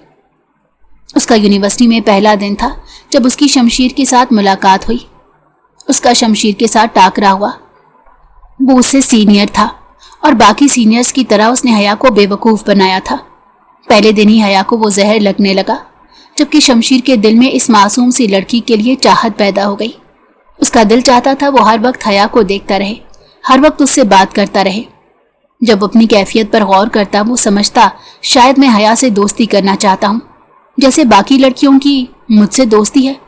उसका यूनिवर्सिटी में पहला दिन था जब उसकी शमशीर के साथ मुलाकात हुई। उसका शमशीर के साथ टाकरा हुआ। वो उससे सीनियर था और बाकी सीनियर्स की तरह उसने हया को बेवकूफ़ बनाया था। पहले दिन ही हया को वो जहर लगने लगा, जबकि शमशीर के दिल में इस मासूम सी लड़की के लिए चाहत पैदा हो गई। उसका दिल चाहता था वो हर वक्त हया को देखता रहे, हर वक्त उससे बात करता रहे। जब अपनी कैफियत पर गौर करता वो समझता शायद मैं हया से दोस्ती करना चाहता हूँ, जैसे बाकी लड़कियों की मुझसे दोस्ती है।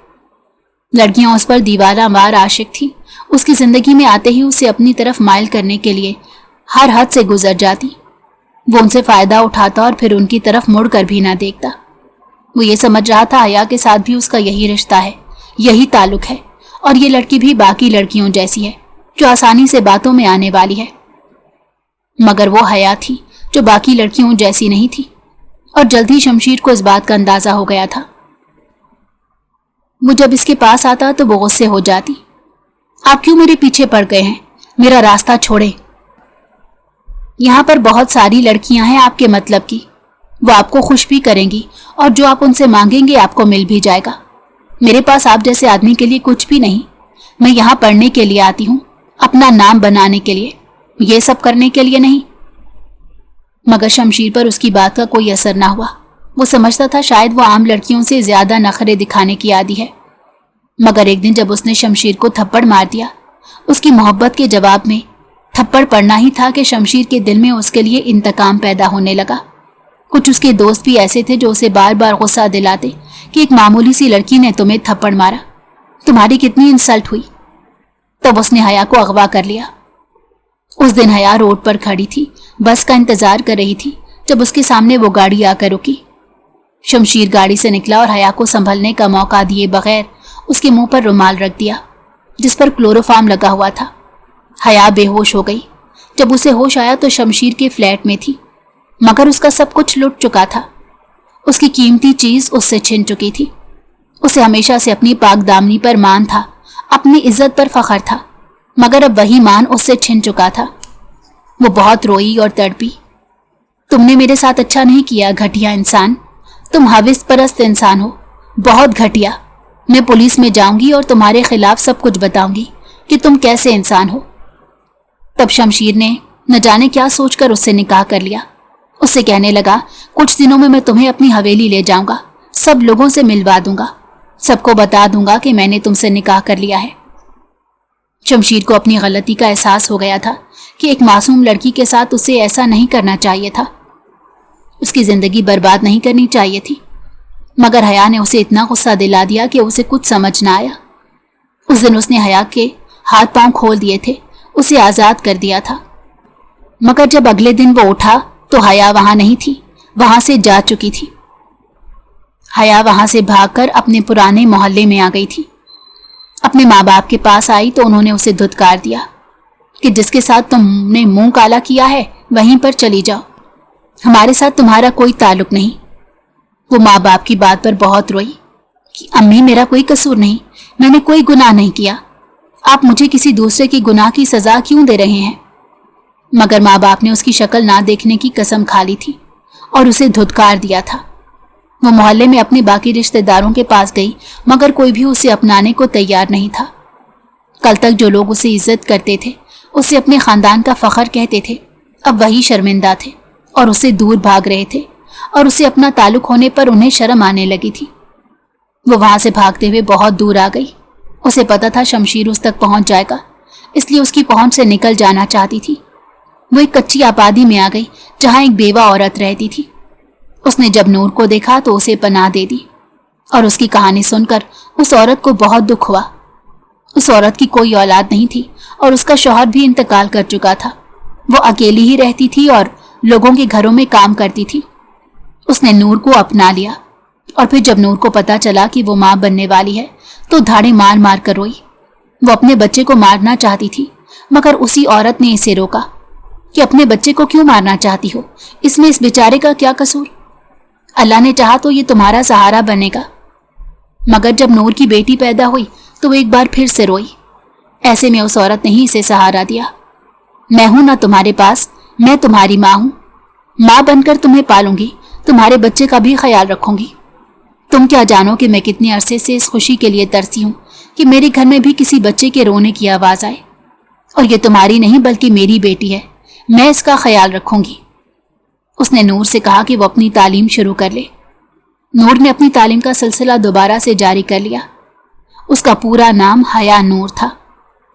लड़कियां उस पर दीवाना मार आशिक थी। उसकी जिंदगी में आते ही उसे अपनी तरफ माइल करने के लिए हर हद से गुजर जाती। वो उनसे फायदा उठाता और फिर उनकी तरफ मुड़कर भी ना देखता। वो ये समझ रहा था हया के साथ भी उसका यही रिश्ता है, यही ताल्लुक है और ये लड़की भी बाकी लड़कियों जैसी है जो आसानी से बातों में आने वाली है। मगर वो हया थी जो बाकी लड़कियों जैसी नहीं थी और जल्द ही शमशीर को इस बात का अंदाजा हो गया था। वो जब इसके पास आता तो वो गुस्से हो जाती। आप क्यों मेरे पीछे पड़ गए हैं? मेरा रास्ता छोड़े। यहाँ पर बहुत सारी लड़कियां हैं आपके मतलब की, वो आपको खुश भी करेंगी और जो आप उनसे मांगेंगे आपको मिल भी जाएगा। मेरे पास आप जैसे आदमी के लिए कुछ भी नहीं। मैं यहाँ पढ़ने के लिए आती हूँ, अपना नाम बनाने के लिए, ये सब करने के लिए नहीं। मगर शमशीर पर उसकी बात का कोई असर ना हुआ। वो समझता था शायद वो आम लड़कियों से ज्यादा नखरे दिखाने की आदी है। मगर एक दिन जब उसने शमशीर को थप्पड़ मार दिया, उसकी मोहब्बत के जवाब में थप्पड़ पड़ना ही था कि शमशीर के दिल में उसके लिए इंतकाम पैदा होने लगा। कुछ उसके दोस्त भी ऐसे थे जो उसे बार बार गुस्सा दिलाते कि एक मामूली सी लड़की ने तुम्हें थप्पड़ मारा। तुम्हारी कितनी इंसल्ट हुई। तब उसने हया को अगवा कर लिया। उस दिन हया रोड पर खड़ी थी, बस का इंतजार कर रही थी जब उसके सामने वो गाड़ी आकर रुकी। शमशीर गाड़ी से निकला और हया को संभलने का मौका दिए बगैर उसके मुंह पर रुमाल रख दिया जिस पर क्लोरोफार्म लगा हुआ था। हया बेहोश हो गई। जब उसे होश आया तो शमशीर के फ्लैट में थी, मगर उसका सब कुछ लुट चुका था। उसकी कीमती चीज उससे छिन चुकी थी। उसे हमेशा से अपनी पाक दामनी पर मान था, अपनी इज्जत पर फख्र था, मगर अब वही मान उससे छिन चुका था। वो बहुत रोई और तड़पी। तुमने मेरे साथ अच्छा नहीं किया घटिया इंसान, तुम हविस परस्त इंसान हो, बहुत घटिया। मैं पुलिस में जाऊंगी और तुम्हारे खिलाफ सब कुछ बताऊंगी कि तुम कैसे इंसान हो। तब शमशीर ने न जाने क्या सोचकर उससे निकाह कर लिया। उससे कहने लगा, कुछ दिनों में मैं तुम्हें अपनी हवेली ले जाऊंगा, सब लोगों से मिलवा दूंगा, सबको बता दूंगा कि मैंने तुमसे निकाह कर लिया है। शमशीर को अपनी गलती का एहसास हो गया था कि एक मासूम लड़की के साथ उसे ऐसा नहीं करना चाहिए था। उसकी जिंदगी बर्बाद नहीं करनी चाहिए थी, मगर हया ने उसे इतना गुस्सा दिला दिया कि उसे कुछ समझ ना आया। उस दिन उसने हया के हाथ पांव खोल दिए थे, उसे आजाद कर दिया था। मगर जब अगले दिन वो उठा तो हया वहां नहीं थी, वहां से जा चुकी थी। हया वहां से भागकर अपने पुराने मोहल्ले में आ गई थी। अपने माँ बाप के पास आई तो उन्होंने उसे धुतकार दिया कि जिसके साथ तुमने मुंह काला किया है वहीं पर चली जाओ, हमारे साथ तुम्हारा कोई ताल्लुक नहीं। वो माँ बाप की बात पर बहुत रोई कि अम्मी मेरा कोई कसूर नहीं, मैंने कोई गुनाह नहीं किया, आप मुझे किसी दूसरे की गुनाह की सजा क्यों दे रहे हैं। मगर माँ बाप ने उसकी शक्ल ना देखने की कसम खा ली थी और उसे धुतकार दिया था। वो मोहल्ले में अपने बाकी रिश्तेदारों के पास गई, मगर कोई भी उसे अपनाने को तैयार नहीं था। कल तक जो लोग उसे इज्जत करते थे, उसे अपने खानदान का फख्र कहते थे, अब वही शर्मिंदा थे और उससे दूर भाग रहे थे, और उसे अपना ताल्लुक होने पर उन्हें शर्म आने लगी थी। वो वहां से भागते हुए बहुत दूर आ गई। उसे पता था शमशीर उस तक पहुंच जाएगा, इसलिए उसकी पहुंच से निकल जाना चाहती थी। वो एक कच्ची आबादी में आ गई जहां एक बेवा औरत रहती थी। उसने जब नूर को देखा तो उसे पनाह दे दी, और उसकी कहानी सुनकर उस औरत को बहुत दुख हुआ। उस औरत की कोई औलाद नहीं थी और उसका शौहर भी इंतकाल कर चुका था। वो अकेली ही रहती थी और लोगों के घरों में काम करती थी। उसने नूर को अपना लिया, और फिर जब नूर को पता चला कि वो माँ बनने वाली है तो धाड़े मार मार कर रोई। वो अपने बच्चे को मारना चाहती थी, मगर उसी औरत ने इसे रोका कि अपने बच्चे को क्यों मारना चाहती हो, इसमें इस बेचारे का क्या कसूर, अल्लाह ने चाहा तो ये तुम्हारा सहारा बनेगा। मगर जब नूर की बेटी पैदा हुई तो वो एक बार फिर से रोई। ऐसे में उस औरत ने ही इसे सहारा दिया। मैं हूं ना तुम्हारे पास, मैं तुम्हारी माँ हूं, माँ बनकर तुम्हें पालूंगी, तुम्हारे बच्चे का भी ख्याल रखूंगी। तुम क्या जानो कि मैं कितने अरसे से इस खुशी के लिए तरसी हूं कि मेरे घर में भी किसी बच्चे के रोने की आवाज आए, और ये तुम्हारी नहीं बल्कि मेरी बेटी है, मैं इसका ख्याल रखूंगी। उसने नूर से कहा कि वो अपनी तालीम शुरू कर ले। नूर ने अपनी तालीम का सिलसिला दोबारा से जारी कर लिया। उसका पूरा नाम हया नूर था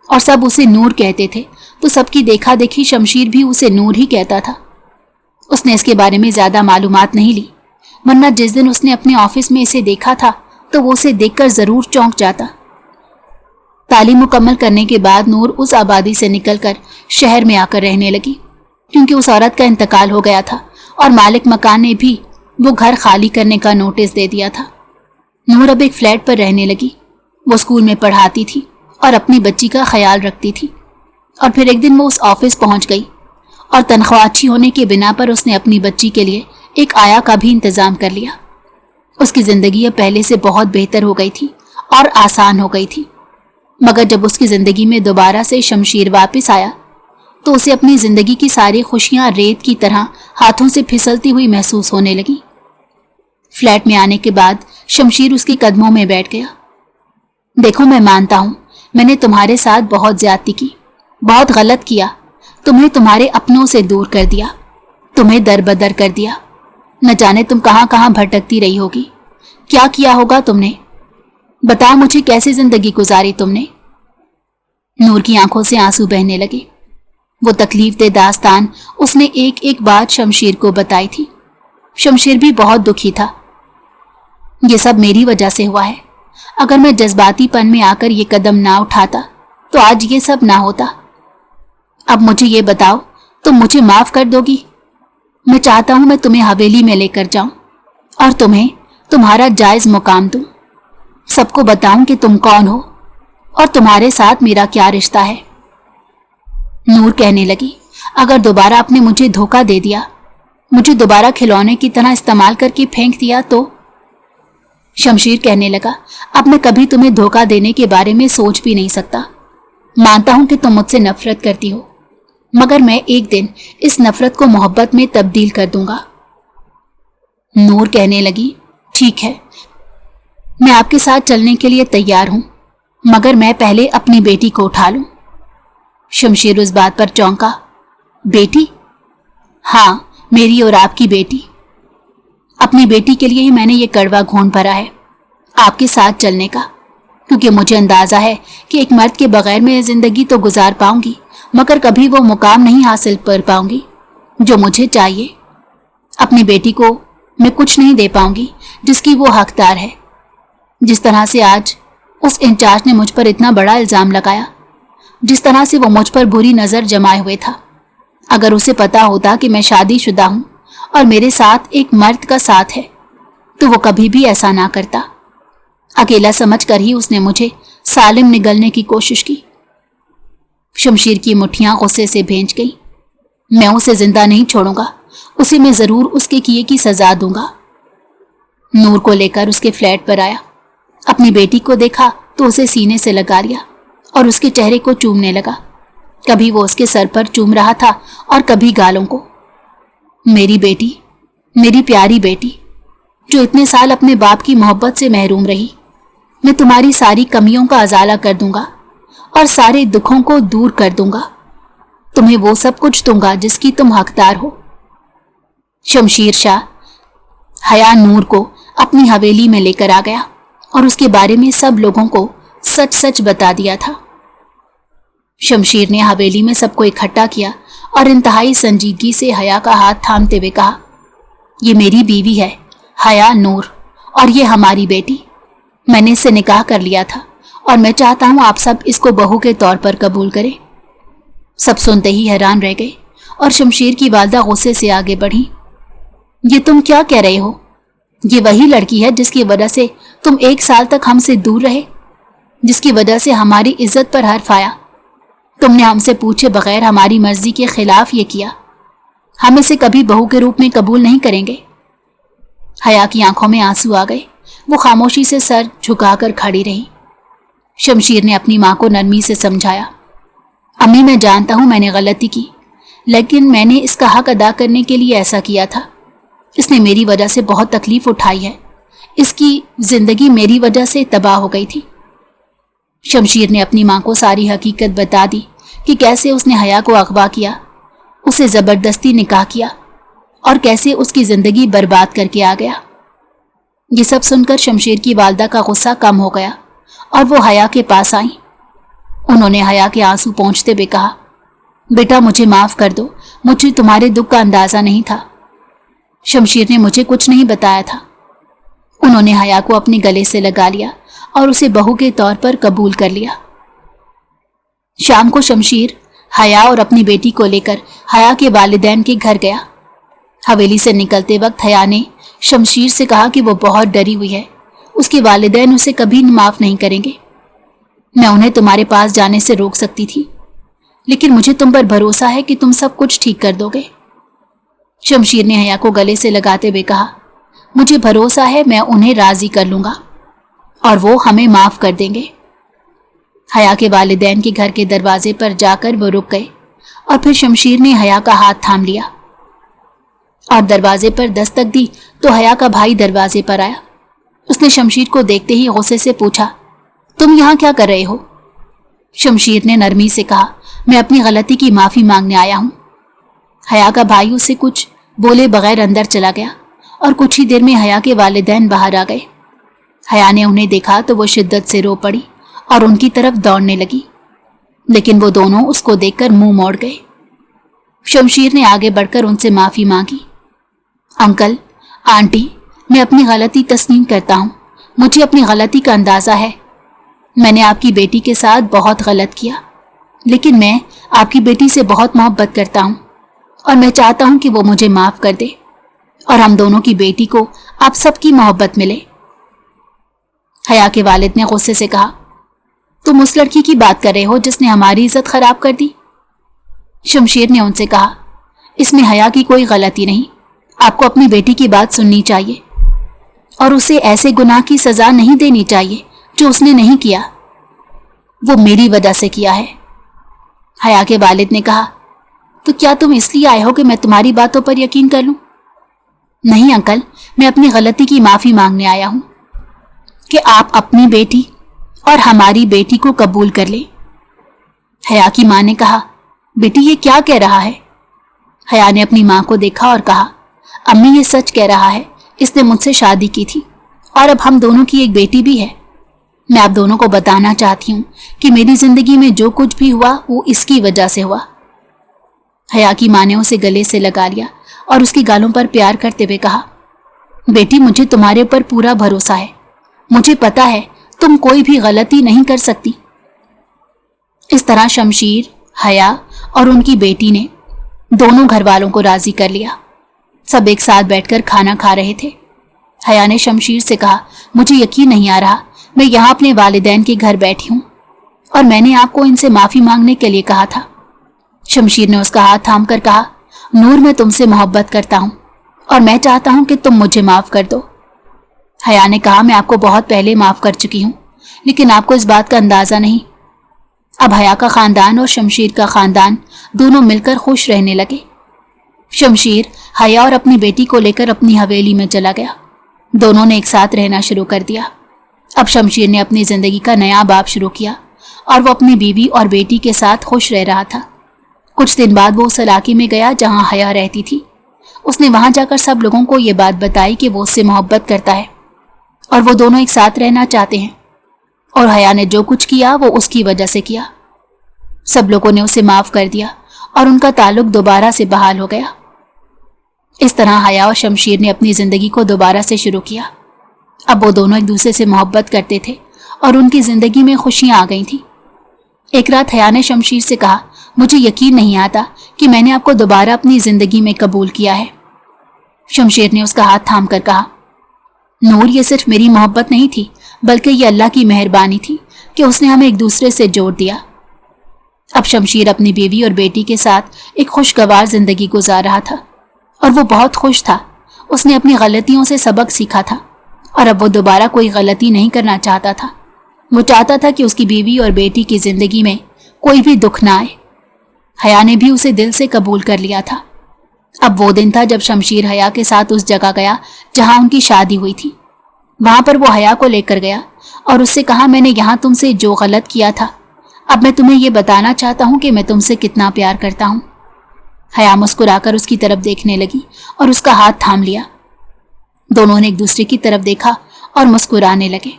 और सब उसे नूर कहते थे, तो सबकी देखा देखी शमशीर भी उसे नूर ही कहता था। उसने इसके बारे में ज्यादा मालूमात नहीं ली, वरना जिस दिन उसने अपने ऑफिस में इसे देखा था तो वो उसे देखकर जरूर चौंक जाता। तालीम मुकम्मल करने के बाद नूर उस आबादी से निकलकर शहर में आकर रहने लगी, क्योंकि उस औरत का इंतकाल हो गया था और मालिक मकान ने भी वो घर खाली करने का नोटिस दे दिया था। नूर अब एक फ्लैट पर रहने लगी। वो स्कूल में पढ़ाती थी और अपनी बच्ची का ख्याल रखती थी। और फिर एक दिन वो उस ऑफिस पहुंच गई और तनख्वाह अच्छी होने के बिना पर उसने अपनी बच्ची के लिए एक आया का भी इंतजाम कर लिया। उसकी जिंदगी अब पहले से बहुत बेहतर हो गई थी और आसान हो गई थी। मगर जब उसकी जिंदगी में दोबारा से शमशीर वापस आया तो उसे अपनी जिंदगी की सारी खुशियां रेत की तरह हाथों से फिसलती हुई महसूस होने लगी। फ्लैट में आने के बाद शमशीर उसके कदमों में बैठ गया। देखो, मैं मानता हूं मैंने तुम्हारे साथ बहुत ज्यादती की, बहुत गलत किया, तुम्हें तुम्हारे अपनों से दूर कर दिया, तुम्हें दरबदर कर दिया। न जाने तुम कहां कहां भटकती रही होगी, क्या किया होगा तुमने, बताओ मुझे कैसी जिंदगी गुजारी तुमने। नूर की आंखों से आंसू बहने लगे। वो तकलीफ दे दास्तान उसने एक एक बात शमशीर को बताई थी। शमशीर भी बहुत दुखी था। ये सब मेरी वजह से हुआ है, اگر میں جذباتی پن میں آ کر یہ قدم نہ اٹھاتا تو آج یہ سب نہ ہوتا۔ اب مجھے یہ بتاؤ، تم مجھے معاف کر دو گی؟ میں چاہتا ہوں میں تمہیں حویلی میں لے کر جاؤں اور تمہیں تمہارا جائز مقام دوں، سب کو بتاؤں کہ تم کون ہو اور تمہارے ساتھ میرا کیا رشتہ ہے۔ نور کہنے لگی، اگر دوبارہ آپ نے مجھے دھوکہ دے دیا، مجھے دوبارہ کھلونے کی طرح استعمال کر کے پھینک دیا تو؟ شمشیر کہنے لگا، اب میں کبھی تمہیں دھوکہ دینے کے بارے میں سوچ بھی نہیں سکتا۔ مانتا ہوں کہ تم مجھ سے نفرت کرتی ہو، مگر میں ایک دن اس نفرت کو محبت میں تبدیل کر دوں گا۔ نور کہنے لگی، ٹھیک ہے، میں آپ کے ساتھ چلنے کے لیے تیار ہوں، مگر میں پہلے اپنی بیٹی کو اٹھا لوں۔ شمشیر اس بات پر چونکا، بیٹی؟ ہاں، میری اور آپ کی بیٹی۔ اپنی بیٹی کے لیے ہی میں نے یہ کڑوا گھونٹ بھرا ہے آپ کے ساتھ چلنے کا، کیونکہ مجھے اندازہ ہے کہ ایک مرد کے بغیر میں زندگی تو گزار پاؤں گی، مگر کبھی وہ مقام نہیں حاصل کر پاؤں گی جو مجھے چاہیے۔ اپنی بیٹی کو میں کچھ نہیں دے پاؤں گی جس کی وہ حقدار ہے۔ جس طرح سے آج اس انچارج نے مجھ پر اتنا بڑا الزام لگایا، جس طرح سے وہ مجھ پر بری نظر جمائے ہوئے تھا، اگر اسے پتا ہوتا کہ میں شادی شدہ ہوں اور میرے ساتھ ایک مرد کا ساتھ ہے تو وہ کبھی بھی ایسا نہ کرتا۔ اکیلا سمجھ کر ہی اس نے مجھے سالم نگلنے کی کوشش کی۔ شمشیر کی مٹھیاں غصے سے بھیج گئی۔ میں اسے زندہ نہیں چھوڑوں گا، اسے میں ضرور اس کے کیے کی سزا دوں گا۔ نور کو لے کر اس کے فلیٹ پر آیا، اپنی بیٹی کو دیکھا تو اسے سینے سے لگا لیا اور اس کے چہرے کو چومنے لگا۔ کبھی وہ اس کے سر پر چوم رہا تھا اور کبھی گالوں کو۔ میری بیٹی، میری پیاری بیٹی، جو اتنے سال اپنے باپ کی محبت سے محروم رہی، میں تمہاری ساری کمیوں کا ازالہ کر دوں گا اور سارے دکھوں کو دور کر دوں گا۔ تمہیں وہ سب کچھ دوں گا جس کی تم حقدار ہو۔ شمشیر شاہ حیا نور کو اپنی حویلی میں لے کر آ گیا اور اس کے بارے میں سب لوگوں کو سچ سچ بتا دیا تھا۔ شمشیر نے حویلی میں سب کو اکٹھا کیا اور انتہائی سنجیدگی سے حیا کا ہاتھ تھامتے ہوئے کہا، یہ میری بیوی ہے حیا نور، اور یہ ہماری بیٹی۔ میں نے اس سے نکاح کر لیا تھا اور میں چاہتا ہوں آپ سب اس کو بہو کے طور پر قبول کریں۔ سب سنتے ہی حیران رہ گئے اور شمشیر کی والدہ غصے سے آگے بڑھی۔ یہ تم کیا کہہ رہے ہو؟ یہ وہی لڑکی ہے جس کی وجہ سے تم 1 سال تک ہم سے دور رہے، جس کی وجہ سے ہماری عزت پر حرف آیا۔ تم نے ہم سے پوچھے بغیر ہماری مرضی کے خلاف یہ کیا۔ ہم اسے کبھی بہو کے روپ میں قبول نہیں کریں گے۔ حیا کی آنکھوں میں آنسو آ گئے، وہ خاموشی سے سر جھکا کر کھڑی رہی۔ شمشیر نے اپنی ماں کو نرمی سے سمجھایا، امی میں جانتا ہوں میں نے غلطی کی، لیکن میں نے اس کا حق ادا کرنے کے لیے ایسا کیا تھا۔ اس نے میری وجہ سے بہت تکلیف اٹھائی ہے، اس کی زندگی میری وجہ سے تباہ ہو گئی تھی۔ شمشیر نے اپنی ماں کو ساری حقیقت بتا دی کہ کیسے اس نے حیا کو اغوا کیا، اسے زبردستی نکاح کیا اور کیسے اس کی زندگی برباد کر کے آ گیا۔ یہ سب سن کر شمشیر کی والدہ کا غصہ کم ہو گیا اور وہ حیا کے پاس آئیں۔ انہوں نے حیا کے آنسو پونچھتے ہوئے کہا، بیٹا مجھے معاف کر دو، مجھے تمہارے دکھ کا اندازہ نہیں تھا۔ شمشیر نے مجھے کچھ نہیں بتایا تھا۔ انہوں نے حیا کو اپنے گلے سے لگا لیا اور اسے بہو کے طور پر قبول کر لیا۔ شام کو شمشیر حیا اور اپنی بیٹی کو لے کر حیا کے والدین کے گھر گیا۔ حویلی سے نکلتے وقت حیا نے شمشیر سے کہا کہ وہ بہت ڈری ہوئی ہے، اس کے والدین اسے کبھی معاف نہیں کریں گے۔ میں انہیں تمہارے پاس جانے سے روک سکتی تھی، لیکن مجھے تم پر بھروسہ ہے کہ تم سب کچھ ٹھیک کر دو گے۔ شمشیر نے حیا کو گلے سے لگاتے ہوئے کہا، مجھے بھروسہ ہے میں انہیں راضی کر لوں گا اور وہ ہمیں معاف کر دیں گے۔ حیا کے والدین کے گھر کے دروازے پر جا کر وہ رک گئے اور پھر شمشیر نے حیا کا ہاتھ تھام لیا اور دروازے پر دستک دی تو حیا کا بھائی دروازے پر آیا۔ اس نے شمشیر کو دیکھتے ہی غصے سے پوچھا، تم یہاں کیا کر رہے ہو؟ شمشیر نے نرمی سے کہا، میں اپنی غلطی کی معافی مانگنے آیا ہوں۔ حیا کا بھائی اسے کچھ بولے بغیر اندر چلا گیا اور کچھ ہی دیر میں حیا کے والدین باہر آ گئے۔ حیا نے انہیں دیکھا تو وہ شدت سے رو پڑی اور ان کی طرف دوڑنے لگی، لیکن وہ دونوں اس کو دیکھ کر منہ موڑ گئے۔ شمشیر نے آگے بڑھ کر ان سے معافی مانگی۔ انکل، آنٹی، میں اپنی غلطی تسلیم کرتا ہوں، مجھے اپنی غلطی کا اندازہ ہے. میں نے آپ کی بیٹی کے ساتھ بہت غلط کیا، لیکن میں آپ کی بیٹی سے بہت محبت کرتا ہوں اور میں چاہتا ہوں کہ وہ مجھے معاف کر دے اور ہم دونوں کی بیٹی کو آپ سب کی محبت ملے. حیا کے والد نے غصے سے کہا، تم اس لڑکی کی بات کر رہے ہو جس نے ہماری عزت خراب کر دی؟ شمشیر نے ان سے کہا، اس میں حیا کی کوئی غلطی نہیں. آپ کو اپنی بیٹی کی بات سننی چاہیے اور اسے ایسے گناہ کی سزا نہیں دینی چاہیے جو اس نے نہیں کیا. وہ میری وجہ سے کیا ہے. حیا کے والد نے کہا، تو کیا تم اس لیے آئے ہو کہ میں تمہاری باتوں پر یقین کر لوں؟ نہیں انکل، میں اپنی غلطی کی معافی مانگنے آیا ہوں کہ آپ اپنی بیٹی اور ہماری بیٹی کو قبول کر لیں. حیا کی ماں نے کہا، بیٹی یہ کیا کہہ رہا ہے؟ حیا نے اپنی ماں کو دیکھا اور کہا، امی یہ سچ کہہ رہا ہے. اس نے مجھ سے شادی کی تھی اور اب ہم دونوں کی ایک بیٹی بھی ہے. میں آپ دونوں کو بتانا چاہتی ہوں کہ میری زندگی میں جو کچھ بھی ہوا وہ اس کی وجہ سے ہوا. حیا کی ماں نے اسے گلے سے لگا لیا اور اس کی گالوں پر پیار کرتے ہوئے کہا، بیٹی مجھے تمہارے اوپر پورا بھروسہ ہے. مجھے پتا ہے تم کوئی بھی غلطی نہیں کر سکتی. اس طرح شمشیر، حیا اور ان کی بیٹی نے دونوں گھر والوں کو راضی کر لیا. سب ایک ساتھ بیٹھ کر کھانا کھا رہے تھے. حیا نے شمشیر سے کہا، مجھے یقین نہیں آ رہا، میں یہاں اپنے والدین کے گھر بیٹھی ہوں اور میں نے آپ کو ان سے معافی مانگنے کے لیے کہا تھا. شمشیر نے اس کا ہاتھ تھام کر کہا، نور میں تم سے محبت کرتا ہوں اور میں چاہتا ہوں کہ تم مجھے معاف کر دو. حیا نے کہا، میں آپ کو بہت پہلے معاف کر چکی ہوں، لیکن آپ کو اس بات کا اندازہ نہیں. اب حیا کا خاندان اور شمشیر کا خاندان دونوں مل کر خوش رہنے لگے. شمشیر حیا اور اپنی بیٹی کو لے کر اپنی حویلی میں چلا گیا. دونوں نے ایک ساتھ رہنا شروع کر دیا. اب شمشیر نے اپنی زندگی کا نیا باب شروع کیا اور وہ اپنی بیوی اور بیٹی کے ساتھ خوش رہ رہا تھا. کچھ دن بعد وہ اس علاقے میں گیا جہاں حیا رہتی تھی. اس نے وہاں جا کر سب لوگوں کو یہ بات بتائی کہ وہ اس سے محبت کرتا ہے اور وہ دونوں ایک ساتھ رہنا چاہتے ہیں اور حیا نے جو کچھ کیا وہ اس کی وجہ سے کیا. سب لوگوں نے اسے معاف کر دیا اور ان کا تعلق دوبارہ سے بحال ہو گیا. اس طرح حیا اور شمشیر نے اپنی زندگی کو دوبارہ سے شروع کیا. اب وہ دونوں ایک دوسرے سے محبت کرتے تھے اور ان کی زندگی میں خوشیاں آ گئی تھیں. ایک رات حیا نے شمشیر سے کہا، مجھے یقین نہیں آتا کہ میں نے آپ کو دوبارہ اپنی زندگی میں قبول کیا ہے. شمشیر نے اس کا ہاتھ تھام کر کہا، نور یہ صرف میری محبت نہیں تھی بلکہ یہ اللہ کی مہربانی تھی کہ اس نے ہمیں ایک دوسرے سے جوڑ دیا. اب شمشیر اپنی بیوی اور بیٹی کے ساتھ ایک خوشگوار زندگی گزار رہا تھا اور وہ بہت خوش تھا. اس نے اپنی غلطیوں سے سبق سیکھا تھا اور اب وہ دوبارہ کوئی غلطی نہیں کرنا چاہتا تھا. وہ چاہتا تھا کہ اس کی بیوی اور بیٹی کی زندگی میں کوئی بھی دکھ نہ آئے. حیا نے بھی اسے دل سے قبول کر لیا تھا. اب وہ دن تھا جب شمشیر حیا کے ساتھ اس جگہ گیا جہاں ان کی شادی ہوئی تھی. وہاں پر وہ حیا کو لے کر گیا اور اس سے کہا، میں نے یہاں تم سے جو غلط کیا تھا اب میں تمہیں یہ بتانا چاہتا ہوں کہ میں تم سے کتنا پیار کرتا ہوں. حیا مسکرا کر اس کی طرف دیکھنے لگی اور اس کا ہاتھ تھام لیا. دونوں نے ایک دوسرے کی طرف دیکھا اور مسکرانے لگے.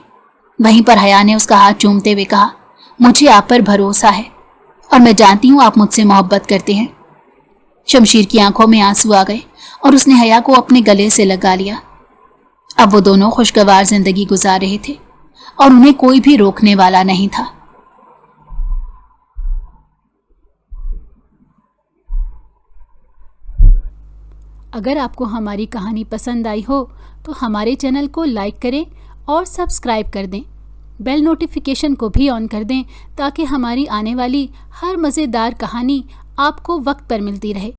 وہیں پر حیا نے اس کا ہاتھ چومتے ہوئے کہا، مجھے آپ پر بھروسہ ہے اور میں جانتی ہوں آپ مجھ سے محبت کرتے ہیں. شمشیر کی آنکھوں میں آنسو آ گئے اور اس نے حیا کو اپنے گلے سے لگا لیا. اب وہ دونوں خوشگوار زندگی گزار رہے تھے اور انہیں کوئی بھی روکنے والا نہیں تھا. اگر آپ کو ہماری کہانی پسند آئی ہو تو ہمارے چینل کو لائک کریں اور سبسکرائب کر دیں. بیل نوٹیفیکیشن کو بھی آن کر دیں تاکہ ہماری آنے والی ہر مزیدار کہانی آپ کو وقت پر ملتی رہے.